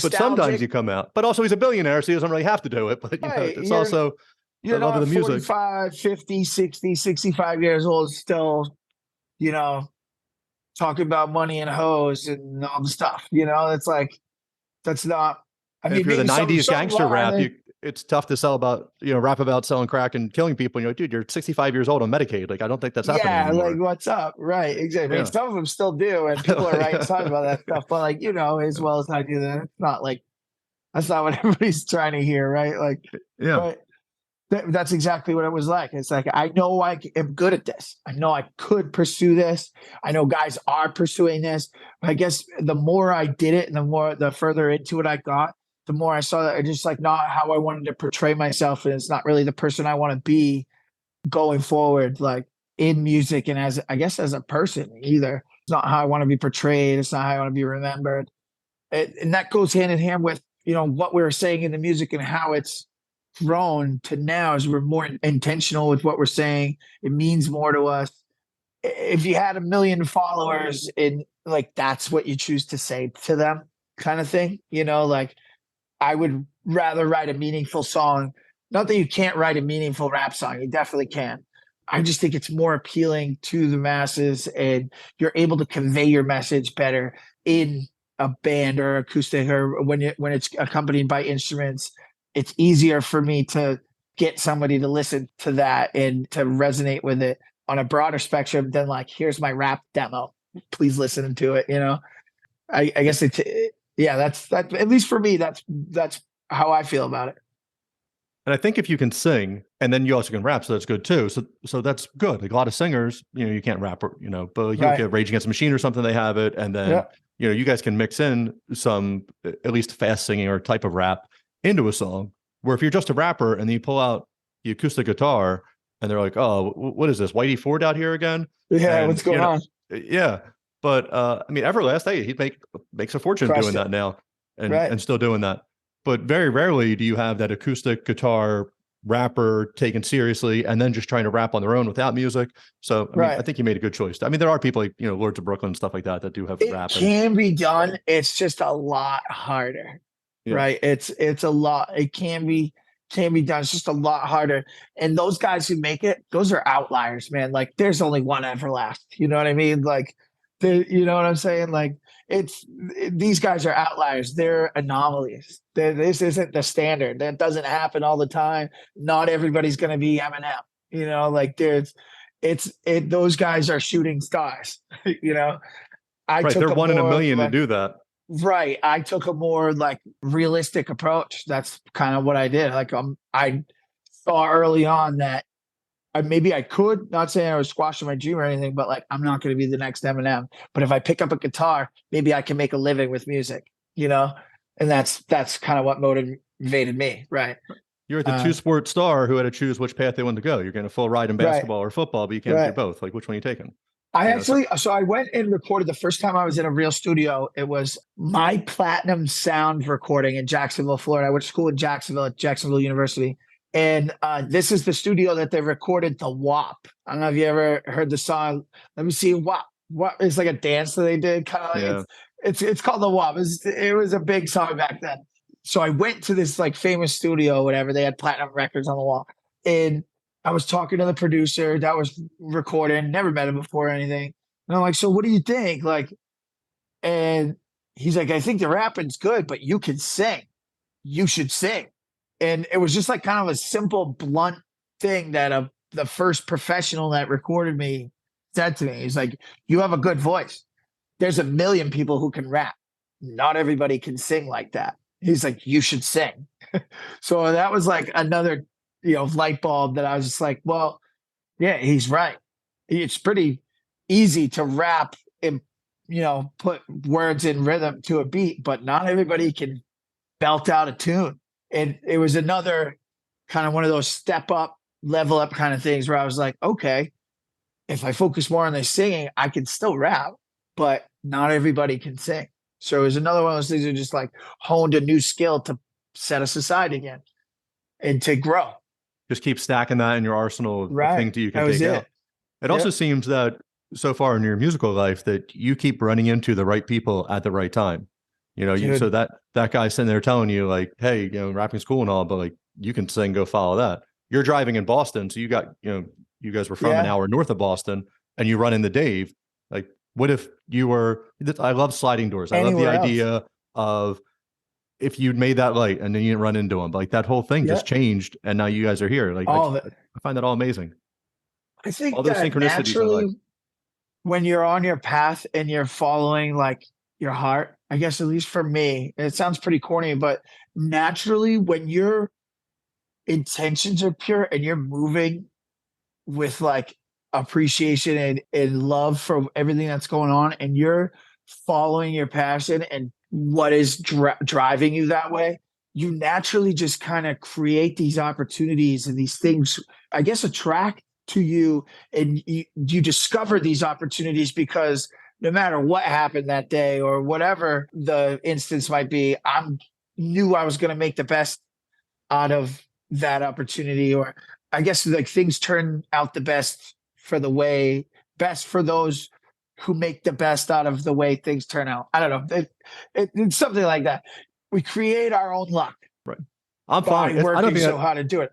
But sometimes you come out, but also he's a billionaire, so he doesn't really have to do it. But it's also the love of the music. 45, 50, 60, 65 years old, still, talking about money and hoes and all the stuff. It's like, that's not. I mean, if you're the 90s gangster rap, it's tough to rap about selling crack and killing people. Dude, you're 65 years old on Medicaid. Like, I don't think that's happening anymore. Like, what's up? Right, exactly. I mean, some of them still do, and people are writing songs about that stuff. But like, as well as I do that, it's not like, that's not what everybody's trying to hear, right? Like, but that's exactly what it was like. It's like, I know I am good at this. I know I could pursue this. I know guys are pursuing this. I guess the more I did it and the further into it I got, the more I saw that it's just like not how I wanted to portray myself. And it's not really the person I want to be going forward, like in music and as a person either. It's not how I want to be portrayed. It's not how I want to be remembered. And that goes hand in hand with, what we were saying in the music and how it's grown to now, as we're more intentional with what we're saying. It means more to us. If you had 1 million followers in, like, that's what you choose to say to them, kind of thing, like, I would rather write a meaningful song. Not that you can't write a meaningful rap song. You definitely can. I just think it's more appealing to the masses, and you're able to convey your message better in a band or acoustic, or when it's accompanied by instruments. It's easier for me to get somebody to listen to that and to resonate with it on a broader spectrum than like, here's my rap demo, please listen to it. I guess that's at least for me, that's how I feel about it. And I think if you can sing and then you also can rap, so that's good too. So that's good. Like, a lot of singers, you can't rap, but you get Rage Against the Machine or something, they have it. And then, you guys can mix in some, at least fast singing or type of rap into a song, where if you're just a rapper and then you pull out the acoustic guitar, and they're like, "Oh, what is this, Whitey Ford out here again?" Yeah, And what's going on? yeah, but I mean, Everlast, hey, he makes a fortune Crushed doing it. that now, and Right. still doing that. But very rarely do you have that acoustic guitar rapper taken seriously and then just trying to rap on their own without music. So I mean, I Right. think you made a good choice. I mean, there are people like, Lords of Brooklyn and stuff like that do have It rapping. can be done. It's just a lot harder. Yeah. Right. It's a lot. It can be done. It's just a lot harder. And those guys who make it, those are outliers, man. Like there's only one Everlast. You know what I mean? Like you know what I'm saying? Like these guys are outliers. They're anomalies. This isn't the standard. That doesn't happen all the time. Not everybody's going to be Eminem. You know, like those guys are shooting stars. You know, I Right. took They're a one in a more million to like, do that. right. I took a more like realistic approach. That's kind of what I did. Like I saw early on that maybe I could, not saying I was squashing my dream or anything, but like I'm not going to be the next Eminem. But if I pick up a guitar, maybe I can make a living with music, you know? And that's kind of what motivated me. Right. You're the two-sport star who had to choose which path they wanted to go. You're getting a full ride in basketball or football, but you can't do both. Like, which one are you taking? So I went and recorded the first time I was in a real studio. It was my platinum sound recording in Jacksonville, Florida. I went to school in Jacksonville at Jacksonville University. And this is the studio that they recorded the WAP. I don't know if you ever heard the song. Let me see. WAP. What it's like a dance that they did. Kind of like it's called the WAP. It was a big song back then. So I went to this like famous studio, whatever. They had platinum records on the wall. And I was talking to the producer that was recording, never met him before or anything. And I'm like, so what do you think? Like, and he's like, I think the rapping's good, but you can sing. You should sing. And it was just like kind of a simple, blunt thing that the first professional that recorded me said to me. He's like, you have a good voice. There's a million people who can rap. Not everybody can sing like that. He's like, you should sing. So that was like another light bulb that I was just like, well, yeah, he's right. It's pretty easy to rap and, put words in rhythm to a beat, but not everybody can belt out a tune. And it was another kind of one of those step up, level up kind of things where I was like, okay, if I focus more on the singing, I can still rap, but not everybody can sing. So it was another one of those things that just like honed a new skill to set us aside again and to grow. Just keep stacking that in your arsenal of things that you can take out. It also seems that so far in your musical life that you keep running into the right people at the right time. So that guy's sitting there telling you like, hey, rapping's cool and all, but like you can sing, go follow that. You're driving in Boston. So you got, you guys were from an hour north of Boston and you run into Dave. Like, what if you were, I love sliding doors. I love the idea of if you'd made that light and then you didn't run into him, like that whole thing just changed. And now you guys are here. Like I find that all amazing. I think all those synchronicities naturally, when you're on your path and you're following like your heart, I guess, at least for me, it sounds pretty corny, but naturally when your intentions are pure and you're moving with like appreciation and love for everything that's going on and you're following your passion and what is driving you that way, you naturally just kind of create these opportunities and these things, I guess, attract to you, and you discover these opportunities because no matter what happened that day or whatever the instance might be, I knew I was going to make the best out of that opportunity, or I guess like things turn out the best for those who make the best out of the way things turn out. I don't know. It's something like that. We create our own luck. Right. I'm fine. I don't know how to do it.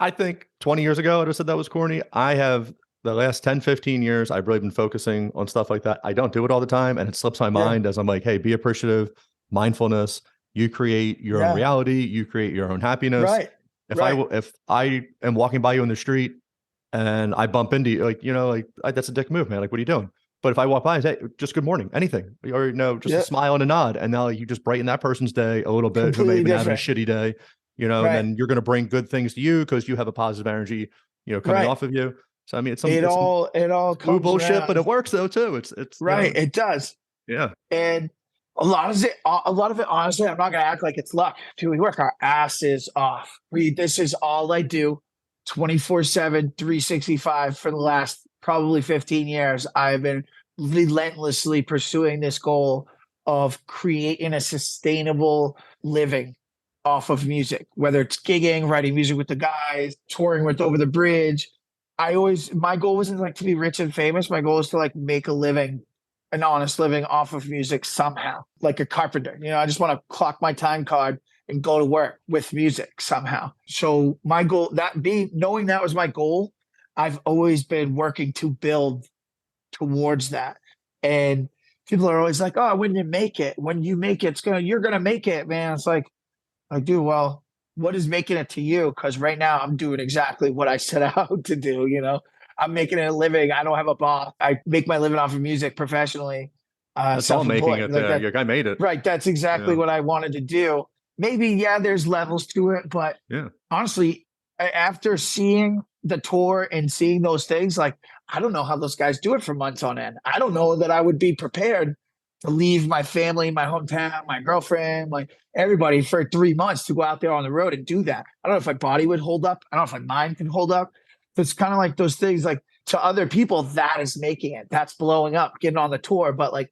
I think 20 years ago, I would have said that was corny. I have the last 10, 15 years, I've really been focusing on stuff like that. I don't do it all the time. And it slips my mind as I'm like, hey, be appreciative, mindfulness. You create your own reality. You create your own happiness. Right. If I am walking by you in the street and I bump into you, that's a dick move, man. Like, what are you doing? But if I walk by and say, hey, just good morning, anything, or just a smile and a nod, and now you just brighten that person's day a little bit, who may be having a shitty day, and then you're going to bring good things to you because you have a positive energy, coming off of you. So I mean, it all comes bullshit, around. but it works though too. It's right. It does. Yeah. And a lot of it, honestly, I'm not going to act like it's luck. Dude, we work our asses off. This is all I do. 24/7, 365 for the last probably 15 years. I've been relentlessly pursuing this goal of creating a sustainable living off of music, whether it's gigging, writing music with the guys, touring with Over the Bridge. My goal wasn't like to be rich and famous. My goal is to like make a living, an honest living off of music somehow, like a carpenter. I just want to clock my time card and go to work with music somehow. So my goal, knowing that was my goal, I've always been working to build towards that. And people are always like, oh, when you make it, you're going to make it, man. It's like, I do. Well, what is making it to you? Because right now I'm doing exactly what I set out to do. I'm making it a living. I don't have a boss. I make my living off of music professionally. That's all making it there. Your guy made it. Right. That's exactly what I wanted to do. Maybe, there's levels to it. But honestly, after seeing the tour and seeing those things, like, I don't know how those guys do it for months on end. I don't know that I would be prepared to leave my family, my hometown, my girlfriend, like everybody for 3 months to go out there on the road and do that. I don't know if my body would hold up. I don't know if my mind can hold up. It's kind of like those things, like to other people, that is making it. That's blowing up, getting on the tour. But like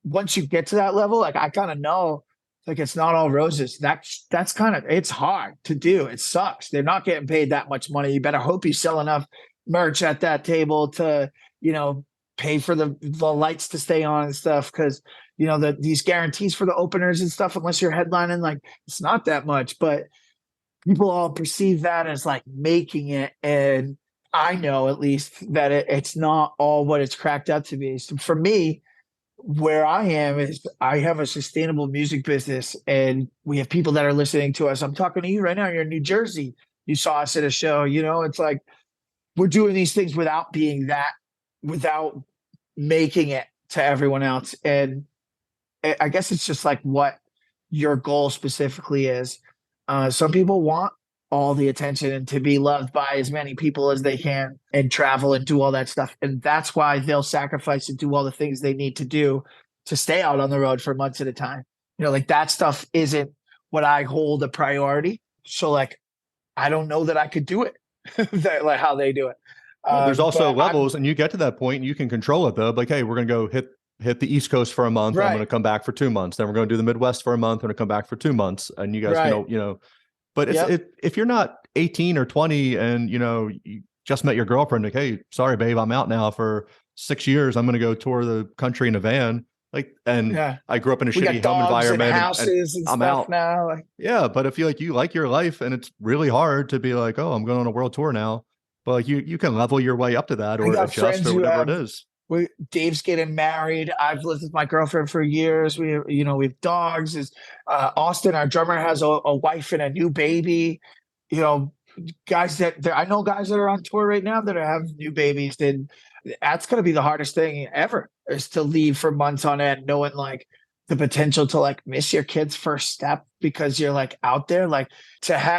once you get to that level, like I kind of know, like it's not all roses. That's kind of, it's hard to do. It sucks. They're not getting paid that much money. You better hope you sell enough merch at that table to, pay for the lights to stay on and stuff. Cause these guarantees for the openers and stuff, unless you're headlining, like it's not that much, but people all perceive that as like making it. And I know at least that it's not all what it's cracked up to be. So for me, where I am is I have a sustainable music business and we have people that are listening to us. I'm talking to you right now. You're in New Jersey. You saw us at a show, it's like we're doing these things without making it to everyone else. And I guess it's just like what your goal specifically is. Some people want all the attention and to be loved by as many people as they can and travel and do all that stuff. And that's why they'll sacrifice and do all the things they need to do to stay out on the road for months at a time. Like that stuff isn't what I hold a priority. So like, I don't know that I could do it like how they do it. Well, there's also levels, and you get to that point and you can control it though. Like, hey, we're going to go hit the East Coast for a month. Right. I'm going to come back for 2 months. Then we're going to do the Midwest for a month. I'm going to come back for 2 months. And you guys, but if you're not 18 or 20 and, you just met your girlfriend, like, hey, sorry, babe, I'm out now for 6 years. I'm going to go tour the country in a van. I grew up in a shitty home environment and houses and I'm stuff out now. But if you like your life and it's really hard to be like, oh, I'm going on a world tour now. But you can level your way up to that or adjust or whatever it is. Dave's getting married. I've lived with my girlfriend for years. We have dogs. Austin, our drummer, has a wife and a new baby. Guys I know guys that are on tour right now that have new babies. And that's going to be the hardest thing ever, is to leave for months on end, knowing like the potential to like miss your kid's first step because you're like out there. Like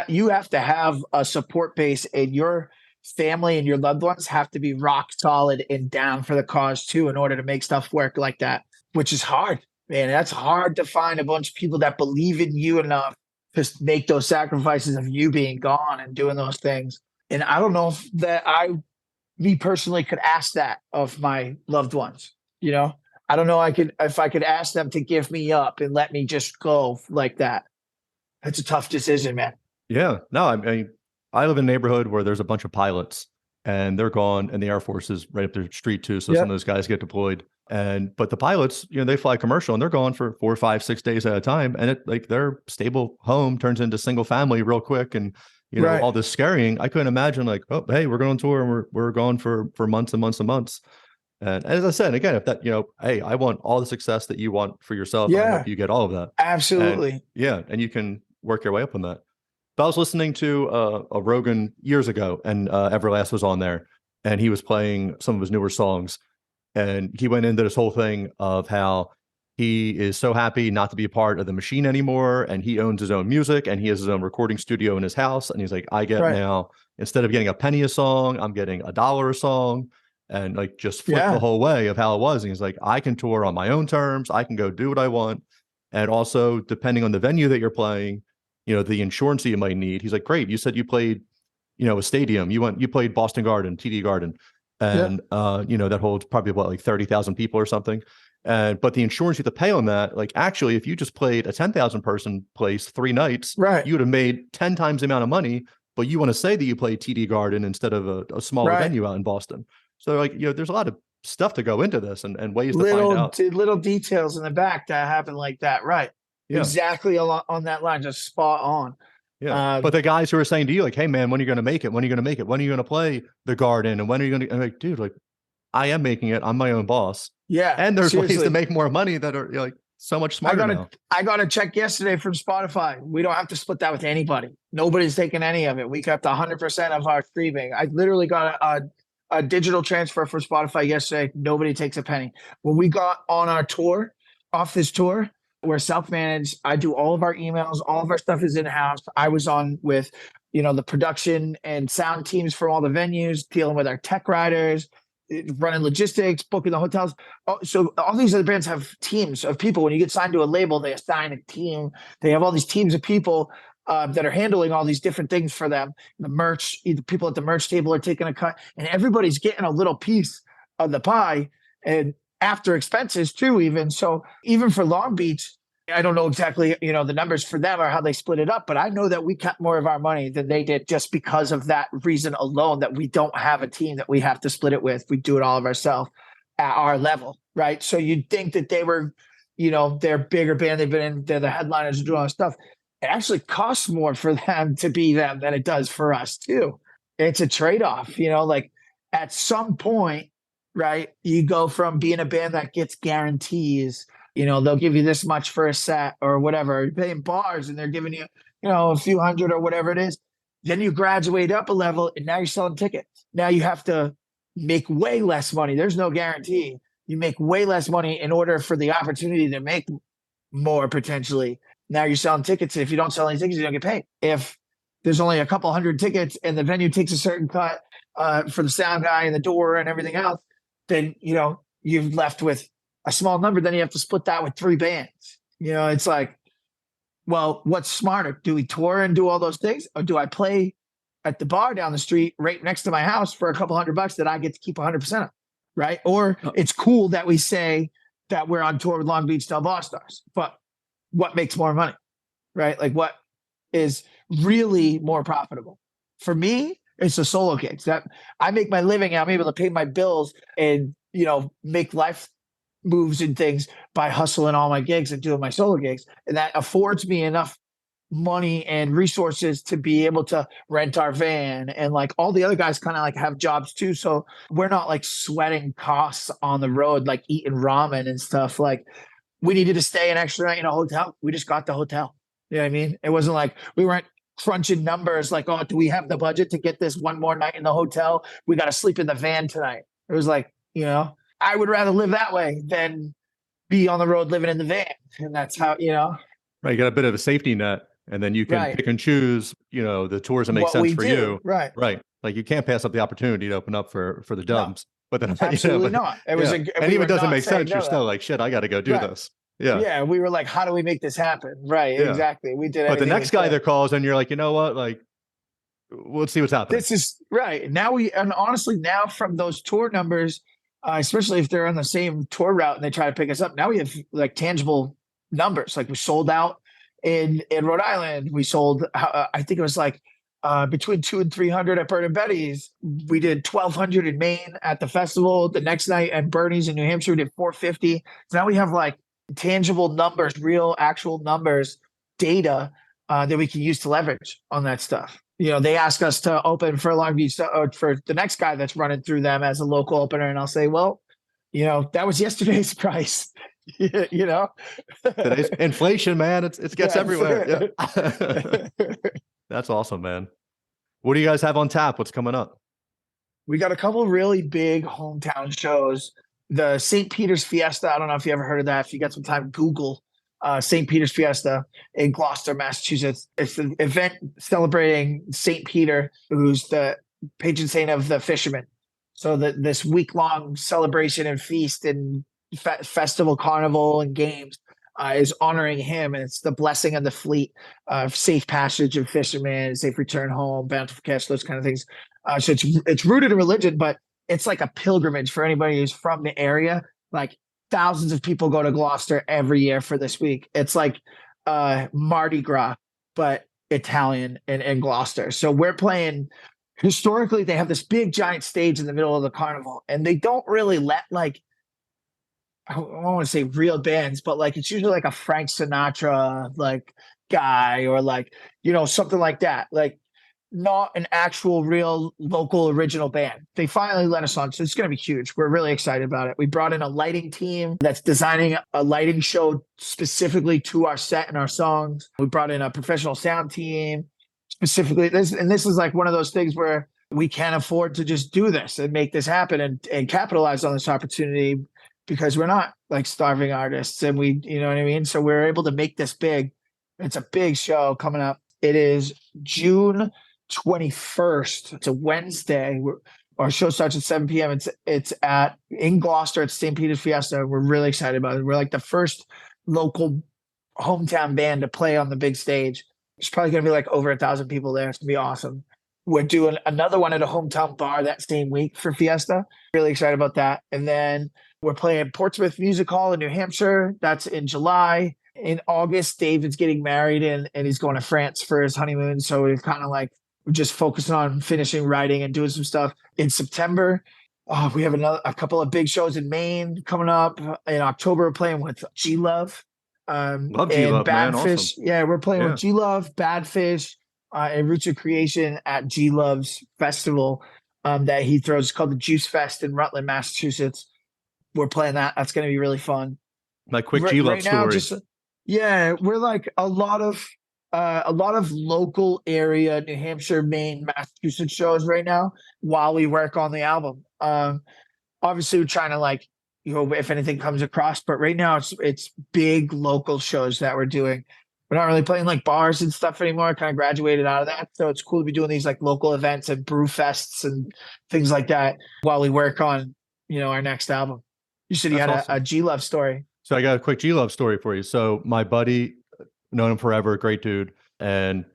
you have to have a support base, and your family and your loved ones have to be rock solid and down for the cause too, in order to make stuff work like that, which is hard, man. That's hard to find a bunch of people that believe in you enough to make those sacrifices of you being gone and doing those things. And I don't know that me personally could ask that of my loved ones. I don't know if I could ask them to give me up and let me just go like that. That's a tough decision, man. Yeah, no, I mean, I live in a neighborhood where there's a bunch of pilots and they're gone, and the Air Force is right up their street too. So some of those guys get deployed, but the pilots, they fly commercial and they're gone for 4, 5, 6 days at a time. And their stable home turns into single family real quick. And, all this scaring, I couldn't imagine like, oh, hey, we're going on tour and we're gone for months and months and months. And as I said, again, if that, hey, I want all the success that you want for yourself. Yeah. I hope you get all of that. Absolutely. And you can work your way up on that. But I was listening to a Rogan years ago, and Everlast was on there, and he was playing some of his newer songs, and he went into this whole thing of how he is so happy not to be a part of the machine anymore, and he owns his own music, and he has his own recording studio in his house, and he's like, I get now, instead of getting a penny a song, I'm getting $1 a song, and like just flip the whole way of how it was. And he's like, I can tour on my own terms, I can go do what I want, and also depending on the venue that you're playing, the insurance that you might need. He's like, great, you said you played a stadium. You played Boston Garden, TD Garden, and that holds probably about like 30,000 people or something. But the insurance you have to pay on that, like actually, if you just played a 10,000 person place 3 nights, Right. you would have made 10 times the amount of money. But you want to say that you played TD Garden instead of a smaller venue out in Boston. So like, there's a lot of stuff to go into this and ways to find out. Little details in the back that happen like that. Right. Yeah. Exactly on that line, just spot on. Yeah. But the guys who are saying to you, like, hey man, when are you going to make it? When are you going to make it? When are you going to play the Garden? And when are you going to, like, dude, like, I am making it. I'm my own boss. Yeah. And there's ways to make more money that are like so much smarter now. I got a check yesterday from Spotify. We don't have to split that with anybody. Nobody's taking any of it. We kept 100% of our streaming. I literally got a digital transfer from Spotify yesterday. Nobody takes a penny. When we got on our tour, off this tour, we're self-managed. I do all of our emails. All of our stuff is in-house. I was on with, the production and sound teams for all the venues, dealing with our tech riders, running logistics, booking the hotels. So all these other bands have teams of people. When you get signed to a label, they assign a team. They have all these teams of people that are handling all these different things for them. The merch, the people at the merch table are taking a cut, and everybody's getting a little piece of the pie, and after expenses too, even. So even for Long Beach, I don't know exactly, the numbers for them or how they split it up, but I know that we kept more of our money than they did just because of that reason alone, that we don't have a team that we have to split it with. We do it all of ourselves at our level, right? So you'd think that they were, they're a bigger band. They're the headliners doing all this stuff. It actually costs more for them to be them than it does for us too. It's a trade-off, like at some point, right? You go from being a band that gets guarantees, they'll give you this much for a set or whatever. You're paying bars and they're giving you, a few hundred or whatever it is. Then you graduate up a level and now you're selling tickets. Now you have to make way less money. There's no guarantee. You make way less money in order for the opportunity to make more potentially. Now you're selling tickets. If you don't sell any tickets, you don't get paid. If there's only a couple hundred tickets and the venue takes a certain cut for the sound guy and the door and everything else, then, you're left with a small number. Then you have to split that with 3 bands. It's like, well, what's smarter? Do we tour and do all those things? Or do I play at the bar down the street right next to my house for a couple $100 that I get to keep 100% of, right? Or it's cool that we say that we're on tour with Long Beach Del Boss Stars, but what makes more money, right? Like what is really more profitable? For me, it's the solo gigs that I make my living. I'm able to pay my bills and, make life moves and things by hustling all my gigs and doing my solo gigs. And that affords me enough money and resources to be able to rent our van. And like all the other guys kind of like have jobs too. So we're not like sweating costs on the road, like eating ramen and stuff. Like we needed to stay an extra night in a hotel. We just got the hotel. You know what I mean? It wasn't like we weren't crunching numbers like, oh, do we have the budget to get this one more night in the hotel? We got to sleep in the van tonight. It was like, I would rather live that way than be on the road living in the van. And that's how, Right. You got a bit of a safety net, and then you can pick and choose, the tours that make sense for you. Right. Right. Like you can't pass up the opportunity to open up for the Dubs. No, but then absolutely not. It was and even it doesn't make sense. You're still like, shit, I got to go do this. Yeah. Yeah. We were like, how do we make this happen? Right. Yeah. Exactly. We did. But the next guy that calls and you're like, you know what? Like, let's see what's happening. This is right. Now and honestly, now from those tour numbers, especially if they're on the same tour route and they try to pick us up, now we have like tangible numbers. Like we sold out in Rhode Island. We sold, I think it was like between 200 and 300 at Bert and Betty's. We did 1,200 in Maine at the festival. The next night at Bernie's in New Hampshire, we did 450. So now we have like tangible numbers, real actual numbers, data that we can use to leverage on that stuff. They ask us to open for Long Beach for the next guy that's running through them as a local opener. And I'll say, well, that was yesterday's price, Today's inflation, man. It gets everywhere. Yeah. That's awesome, man. What do you guys have on tap? What's coming up? We got a couple of really big hometown shows. The St. Peter's Fiesta. I don't know if you ever heard of that. If you got some time, Google St. Peter's Fiesta in Gloucester, Massachusetts. It's an event celebrating St. Peter, who's the patron saint of the fishermen. So this week-long celebration and feast and festival, carnival, and games is honoring him, and it's the blessing of the fleet, safe passage of fishermen, safe return home, bountiful catch, those kind of things. So it's rooted in religion, but it's like a pilgrimage for anybody who's from the area. Like thousands of people go to Gloucester every year for this week. It's like Mardi Gras, but Italian and Gloucester. So we're playing. Historically, they have this big giant stage in the middle of the carnival, and they don't really let like, I don't want to say real bands, but like it's usually like a Frank Sinatra like guy, or like, you know, something like that. Like not an actual real local original band. They finally let us on. So it's going to be huge. We're really excited about it. We brought in a lighting team that's designing a lighting show specifically to our set and our songs. We brought in a professional sound team specifically. This is like one of those things where we can't afford to just do this and make this happen and capitalize on this opportunity, because we're not like starving artists, and we, you know what I mean? So we're able to make this big. It's a big show coming up. It is June 21st. It's a Wednesday. Our show starts at 7 p.m. It's in Gloucester at St. Peter's Fiesta. We're really excited about it. We're like the first local hometown band to play on the big stage. There's probably going to be like over 1,000 people there. It's going to be awesome. We're doing another one at a hometown bar that same week for Fiesta. Really excited about that. And then we're playing Portsmouth Music Hall in New Hampshire. That's in July. In August, David's getting married and he's going to France for his honeymoon. So we're kind of like, we're just focusing on finishing writing and doing some stuff. In September, we have a couple of big shows in Maine coming up. In October, we're playing with G Love. Love G Love, man. Badfish. Awesome. Yeah, we're playing with G Love, Badfish, and Roots of Creation at G Love's festival that he throws. It's called the Juice Fest in Rutland, Massachusetts. We're playing that. That's going to be really fun. My quick G Love story. We're like a lot of local area, New Hampshire, Maine, Massachusetts shows right now while we work on the album. Obviously, we're trying to like, you know, if anything comes across, but right now it's big local shows that we're doing. We're not really playing like bars and stuff anymore. Kind of graduated out of that. So it's cool to be doing these like local events and brew fests and things like that while we work on, you know, our next album. You said you had a G Love story. So I got a quick G Love story for you. So my buddy, known him forever, great dude. And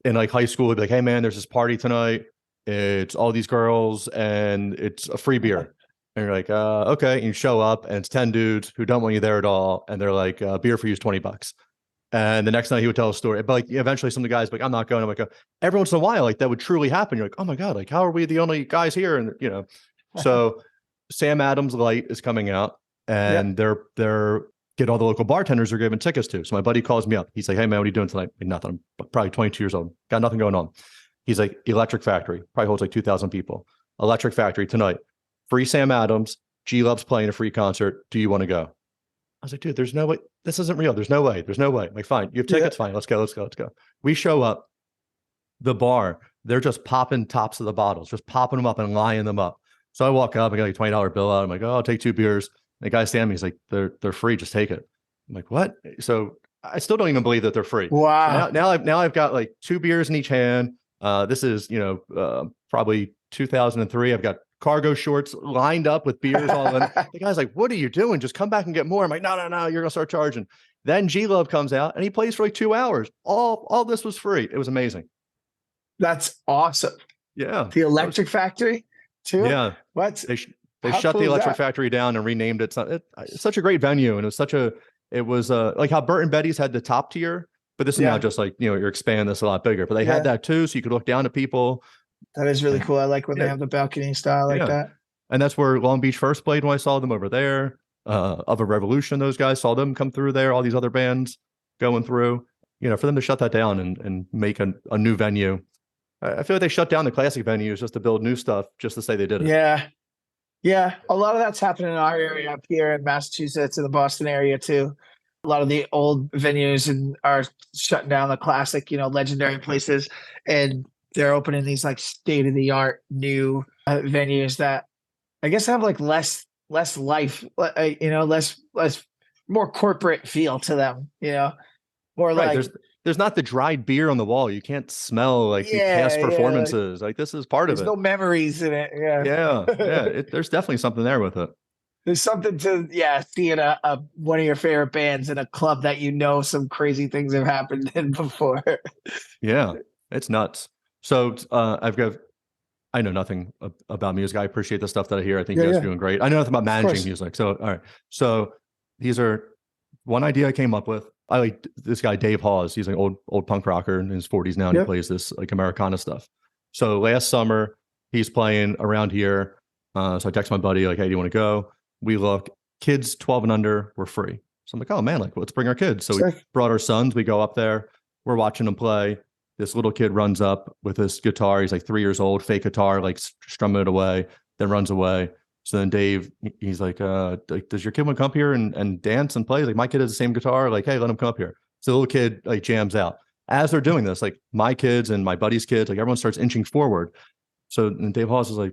in like high school, he'd be like, hey man, there's this party tonight. It's all these girls and it's a free beer. And you're like, okay. And you show up and it's 10 dudes who don't want you there at all. And they're like, beer for you is $20. And the next night he would tell a story. But like eventually some of the guys like, I'm not going. I'm like, every once in a while, like that would truly happen. You're like, oh my God, like how are we the only guys here? And you know, so Sam Adams Light is coming out and they're get all the local bartenders are giving tickets to. So my buddy calls me up. He's like, hey man, what are you doing tonight? Like, nothing. I'm probably 22 years old. Got nothing going on. He's like, Electric Factory, probably holds like 2,000 people. Electric Factory tonight. Free Sam Adams. G Love's playing a free concert. Do you want to go? I was like, dude, there's no way. This isn't real. There's no way. There's no way. I'm like, fine. You have tickets? Fine. Let's go. We show up. The bar, they're just popping tops of the bottles, just popping them up and lining them up. So I walk up, I got like a $20 bill out. I'm like, oh, I'll take 2 beers. And the guy standing me, he's like, they're free. Just take it. I'm like, what? So I still don't even believe that they're free. Wow. So now I've got like 2 beers in each hand. This is, you know, probably 2003. I've got cargo shorts lined up with beers all in. The guy's like, what are you doing? Just come back and get more. I'm like, no, you're gonna start charging. Then G Love comes out and he plays for like 2 hours. All this was free. It was amazing. That's awesome. Yeah. The Electric Factory too. Yeah. What? They shut the Electric Factory down and renamed it. It's such a great venue. And it was like how Burt and Betty's had the top tier, but this is now just like, you know, you're expanding this a lot bigger, but they had that too. So you could look down to people. That is really cool. I like when they have the balcony style like that. And that's where Long Beach first played when I saw them over there. Of a Revolution, those guys, saw them come through there, all these other bands going through. You know, for them to shut that down and make a new venue. I feel like they shut down the classic venues just to build new stuff, just to say they did it. Yeah. Yeah. A lot of that's happening in our area up here in Massachusetts and the Boston area too. A lot of the old venues are shutting down, the classic, you know, legendary places. And they're opening these like state-of-the-art new venues that I guess have like less life, you know, less more corporate feel to them, you know, more like there's not the dried beer on the wall. You can't smell like the past performances. Like this is part of it. There's no memories in it. Yeah. There's definitely something there with it. There's something to seeing a one of your favorite bands in a club that some crazy things have happened in before. Yeah, it's nuts. So I know nothing about music. I appreciate the stuff that I hear. I think you guys are doing great. I know nothing about managing music. So all right. So these are one idea I came up with. I like this guy, Dave Hawes. He's an old punk rocker in his 40s now, and he plays this like Americana stuff. So last summer he's playing around here. So I text my buddy like, "Hey, do you want to go?" We look, kids 12 and under were free. So I'm like, "Oh man, like let's bring our kids." So we brought our sons. We go up there. We're watching them play. This little kid runs up with his guitar. He's like 3 years old, fake guitar, like strumming it away, then runs away. So then Dave, he's like, does your kid want to come up here and dance and play? He's like, my kid has the same guitar. Like, hey, let him come up here. So the little kid like jams out. As they're doing this, like my kids and my buddy's kids, like everyone starts inching forward. So and Dave Hawes was like,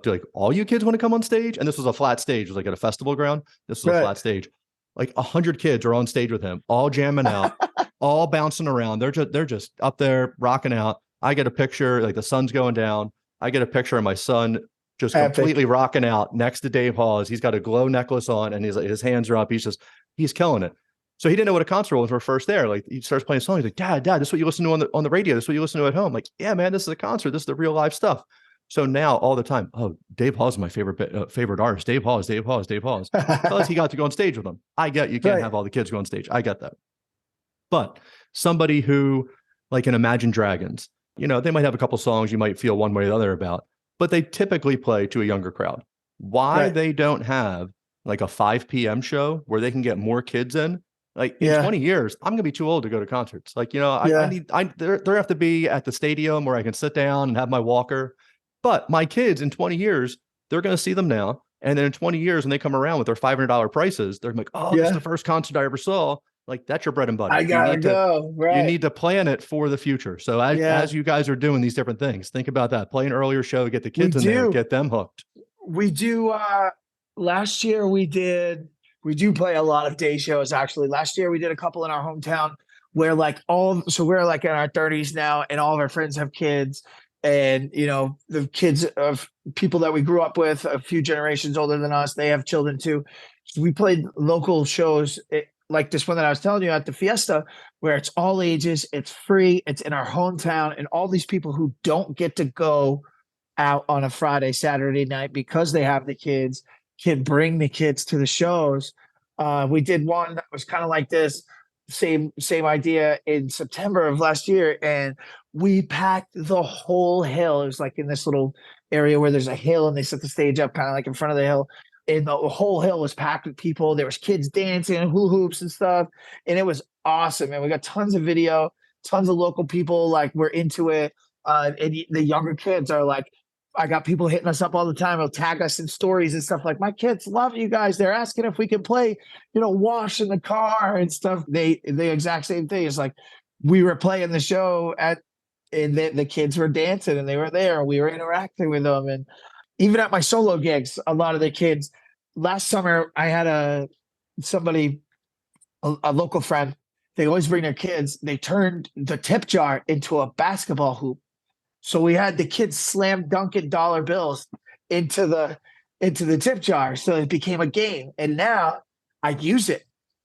do like all you kids want to come on stage? And this was a flat stage. It was like at a festival ground. This was a flat stage. Like 100 kids are on stage with him, all jamming out, all bouncing around. They're just up there rocking out. I get a picture, like the sun's going down. I get a picture of my son just completely rocking out next to Dave Hawes. He's got a glow necklace on, and his hands are up. He's killing it. So he didn't know what a concert was when we were first there. Like he starts playing songs. He's like, Dad, this is what you listen to on the radio. This is what you listen to at home. Like, yeah, man, this is a concert. This is the real live stuff. So now all the time, oh, Dave Hawes is my favorite artist. Dave Hawes. Because he got to go on stage with them. I get you can't have all the kids go on stage. I get that. But somebody who, like in Imagine Dragons, they might have a couple songs you might feel one way or the other about, but they typically play to a younger crowd. Why they don't have like a 5 p.m. show where they can get more kids in? Like in 20 years, I'm gonna be too old to go to concerts. Like, there have to be at the stadium where I can sit down and have my walker. But my kids in 20 years, they're going to see them now. And then in 20 years, when they come around with their $500 prices, they're like, oh, this is the first concert I ever saw. Like, that's your bread and butter. I gotta go. Right. You need to plan it for the future. So as you guys are doing these different things, think about that. Play an earlier show, get the kids in there, get them hooked. We do. Last year we do play a lot of day shows. Actually, last year we did a couple in our hometown where we're like in our 30s now, and all of our friends have kids. And, the kids of people that we grew up with a few generations older than us, they have children too. So we played local shows like this one that I was telling you at the Fiesta, where it's all ages, it's free, it's in our hometown. And all these people who don't get to go out on a Friday, Saturday night because they have the kids can bring the kids to the shows. We did one that was kind of like this, same idea in September of last year. And we packed the whole hill. It was like in this little area where there's a hill and they set the stage up kind of like in front of the hill. And the whole hill was packed with people. There was kids dancing, hula hoops and stuff. And it was awesome. And we got tons of video, tons of local people like we're into it. And the younger kids are like, I got people hitting us up all the time. They'll tag us in stories and stuff like, my kids love you guys. They're asking if we can play, wash in the car and stuff. The exact same thing. It's like we were playing the show and the kids were dancing and they were there and we were interacting with them. And even at my solo gigs, a lot of the kids, last summer I had a local friend. They always bring their kids. They turned the tip jar into a basketball hoop. So we had the kids slam dunking dollar bills into the tip jar. So it became a game. And now I use it.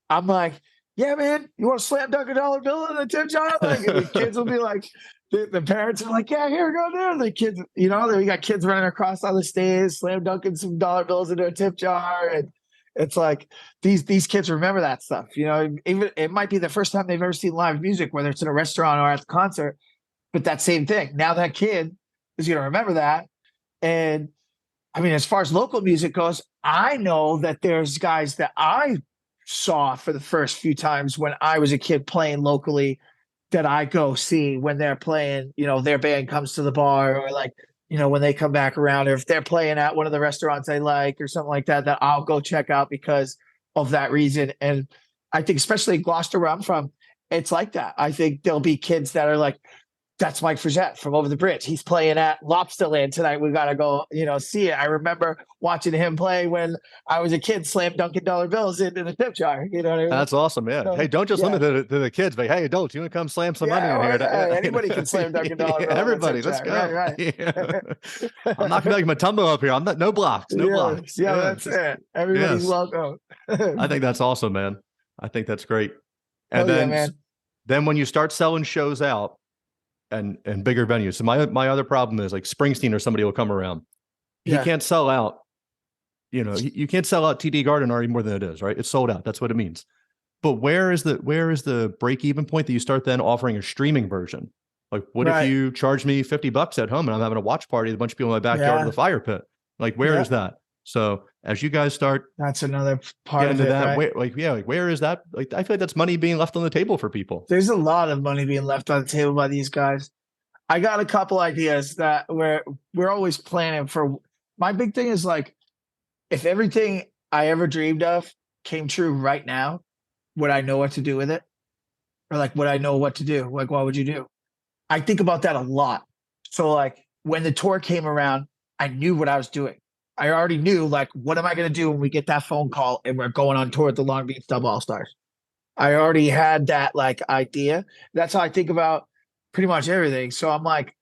I'm like, yeah, man, you want to slam dunk a dollar bill in the tip jar? Like, and the kids will be like, the parents are like, yeah, here we go there. The kids, we got kids running across on the stage, slam dunking some dollar bills into a tip jar. And it's like these kids remember that stuff. Even it might be the first time they've ever seen live music, whether it's in a restaurant or at the concert. But that same thing. Now that kid is going to remember that. And I mean, as far as local music goes, I know that there's guys that I saw for the first few times when I was a kid playing locally that I go see when they're playing, their band comes to the bar or like, when they come back around, or if they're playing at one of the restaurants I like or something like that, that I'll go check out because of that reason. And I think especially in Gloucester, where I'm from, it's like that. I think there'll be kids that are like, That's Mike Forgette from Over the Bridge. He's playing at Lobsterland tonight. We gotta go, see it. I remember watching him play when I was a kid, slam dunking dollar bills into the tip jar. You know what I mean? That's awesome, yeah. So, hey, don't just limit it to the kids, but hey, adults, you want to come slam some money in here? Anybody can slam dunking dollar bills. Everybody, let's go. Right. Yeah. I'm not gonna make my tumble up here. I'm not no blocks, no blocks. Yeah, that's it. Everybody's welcome. I think that's awesome, man. I think that's great. And then when you start selling shows out and bigger venues. So my other problem is like Springsteen or somebody will come around. He can't sell out. You can't sell out TD Garden already more than it is, right? It's sold out. That's what it means. But where is the break even point that you start then offering a streaming version? Like, what if you charge me $50 at home and I'm having a watch party with a bunch of people in my backyard with a fire pit? Like, where is that? So as you guys start, that's another part of it. That, right? Where is that? Like, I feel like that's money being left on the table for people. There's a lot of money being left on the table by these guys. I got a couple ideas that we're always planning for. My big thing is like, if everything I ever dreamed of came true right now, would I know what to do with it? Or like, would I know what to do? Like, what would you do? I think about that a lot. So like when the tour came around, I knew what I was doing. I already knew, like, what am I going to do when we get that phone call and we're going on tour with the Long Beach Dub All-Stars? I already had that, like, idea. That's how I think about pretty much everything. So I'm like,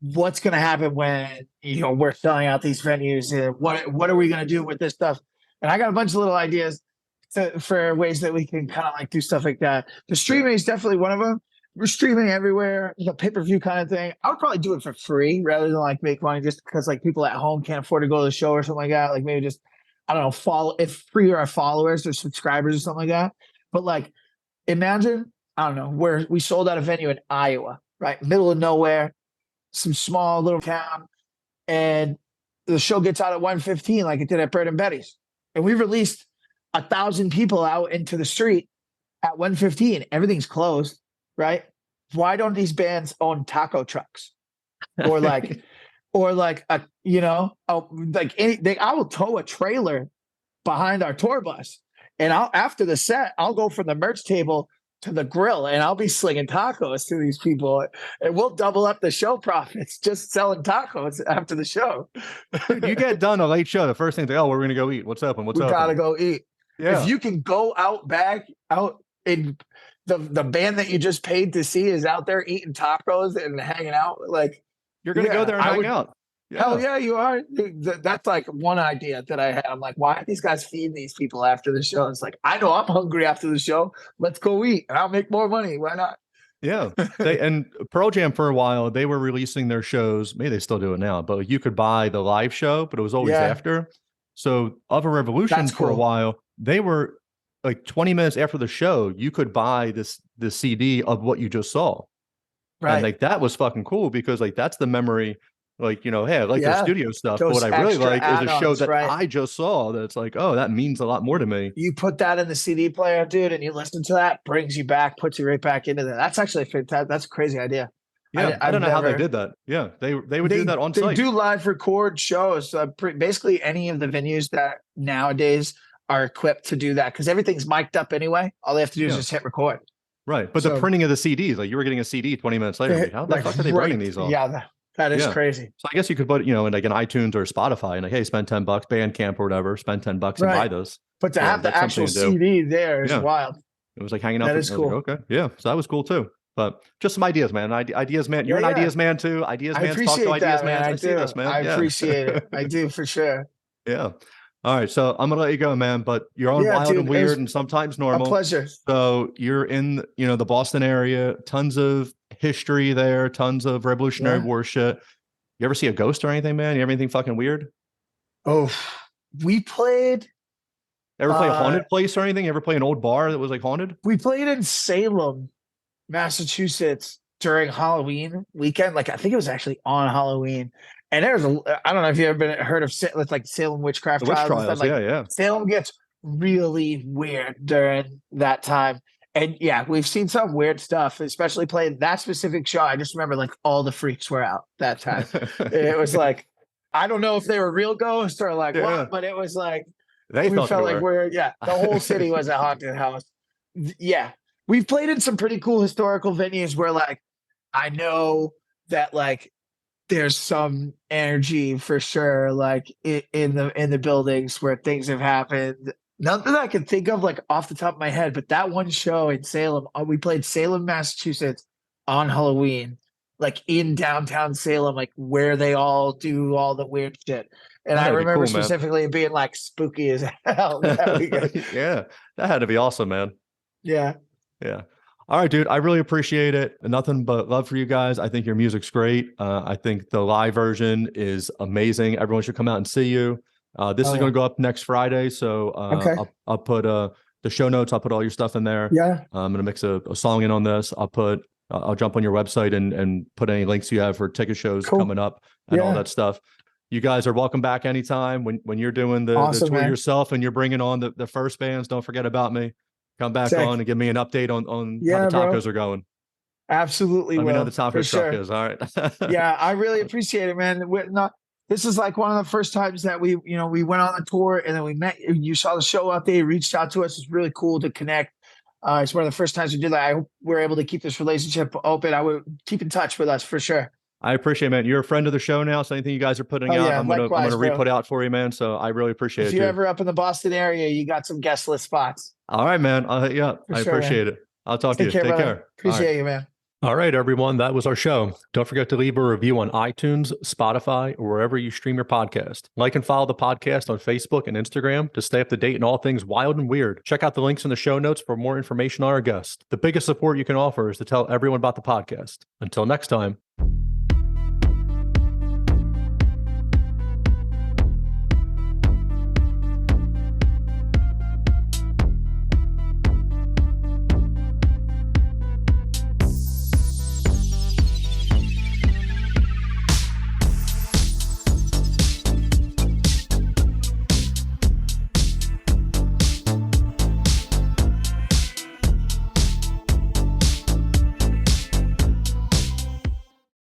what's going to happen when, we're selling out these venues? And what are we going to do with this stuff? And I got a bunch of little ideas for ways that we can kind of, like, do stuff like that. The streaming is definitely one of them. We're streaming everywhere, pay-per-view kind of thing. I would probably do it for free rather than like make money just because like people at home can't afford to go to the show or something like that. Like maybe just, I don't know, follow if free our followers or subscribers or something like that. But like imagine, I don't know, where we sold out a venue in Iowa, right? Middle of nowhere, some small little town, and the show gets out at 1:15 like it did at Bird and Betty's. And we released 1,000 people out into the street at 1:15. Everything's closed. Right? Why don't these bands own taco trucks? Or like, I will tow a trailer behind our tour bus. And after the set, I'll go from the merch table to the grill and I'll be slinging tacos to these people. And we'll double up the show profits just selling tacos after the show. You get done a late show. The first thing's like, oh, we're going to go eat. What's up? And what's up? We got to go eat. Yeah. If you can go out in the band that you just paid to see is out there eating tacos and hanging out, like you're gonna go there and hang out. Yeah. Hell yeah, you are. That's like one idea that I had. I'm like, why are these guys feeding these people after the show? It's like, I know I'm hungry after the show. Let's go eat and I'll make more money. Why not? Yeah. And Pearl Jam for a while, they were releasing their shows. Maybe they still do it now, but you could buy the live show, but it was always after. So Of a Revolution for a while, they were like 20 minutes after the show, you could buy this CD of what you just saw. Right. And like that was fucking cool because like that's the memory, like, hey, I like the studio stuff. But what I really like is a show that I just saw that's like, oh, that means a lot more to me. You put that in the CD player, dude, and you listen to that, brings you back, puts you right back into that. That's actually fantastic. That's a crazy idea. Yeah, I don't know how they did that. Yeah, they would do that on site. They do live record shows. Basically any of the venues that nowadays are equipped to do that because everything's mic'd up anyway. All they have to do is just hit record. Right. But the printing of the CDs, like you were getting a CD 20 minutes later. Like, how the fuck are they bringing these off? Yeah, that is crazy. So I guess you could put, in like an iTunes or Spotify and like, hey, spend $10, Bandcamp or whatever, spend $10 and buy those. But to have the actual CD there is wild. It was like hanging out. That is cool. Like, okay. Yeah. So that was cool too. But just some ideas, man. Ideas, man. You're an ideas man too. Ideas man. Talk to ideas, man. I see this, man. I appreciate it. I do for sure. Yeah. All right, so I'm gonna let you go, man. But you're on Wild and Weird, and sometimes normal. A pleasure. So you're in, the Boston area. Tons of history there. Tons of Revolutionary War shit. You ever see a ghost or anything, man? You ever anything fucking weird? Oh, we played. Ever play a haunted place or anything? You ever play an old bar that was like haunted? We played in Salem, Massachusetts during Halloween weekend. Like I think it was actually on Halloween. And there's I don't know if you've ever heard of like Salem witchcraft trials. Like, Salem gets really weird during that time. And yeah, we've seen some weird stuff, especially playing that specific show. I just remember like all the freaks were out that time. It was like, I don't know if they were real ghosts or like what, but it was like, we felt like the whole city was a haunted house. Yeah. We've played in some pretty cool historical venues where like, I know that like there's some energy for sure, like in the buildings where things have happened. Nothing that I can think of like off the top of my head, but that one show in Salem, we played Salem, Massachusetts on Halloween, like in downtown Salem, like where they all do all the weird shit. And I That'd be remember cool, man. specifically it being like spooky as hell. That weekend. Yeah, that had to be awesome, man. Yeah. Yeah. All right, dude. I really appreciate it. Nothing but love for you guys. I think your music's great. I think the live version is amazing. Everyone should come out and see you. This is going to go up next Friday. So Okay. I'll put the show notes. I'll put all your stuff in there. Yeah. I'm going to mix a song in on this. I'll jump on your website and put any links you have for ticket shows coming up and all that stuff. You guys are welcome back anytime when you're doing the tour yourself and you're bringing on the first bands. Don't forget about me. Come back on and give me an update on how the tacos are going. Absolutely. Let me know the taco truck is. All right. Yeah, I really appreciate it, man. This is like one of the first times that we went on the tour and then we met. You saw the show out there, reached out to us. It's really cool to connect. It's one of the first times we did that. I hope we're able to keep this relationship open. I would keep in touch with us for sure. I appreciate it, man. You're a friend of the show now, so anything you guys are putting out, I'm gonna re-put out for you, man. So I really appreciate it. If you're ever up in the Boston area, you got some guest list spots. All right, man. I'll hit you up. I appreciate it. I'll talk to you. Take care. Appreciate you, man. All right, everyone. That was our show. Don't forget to leave a review on iTunes, Spotify, or wherever you stream your podcast. Like and follow the podcast on Facebook and Instagram to stay up to date on all things wild and weird. Check out the links in the show notes for more information on our guests. The biggest support you can offer is to tell everyone about the podcast. Until next time.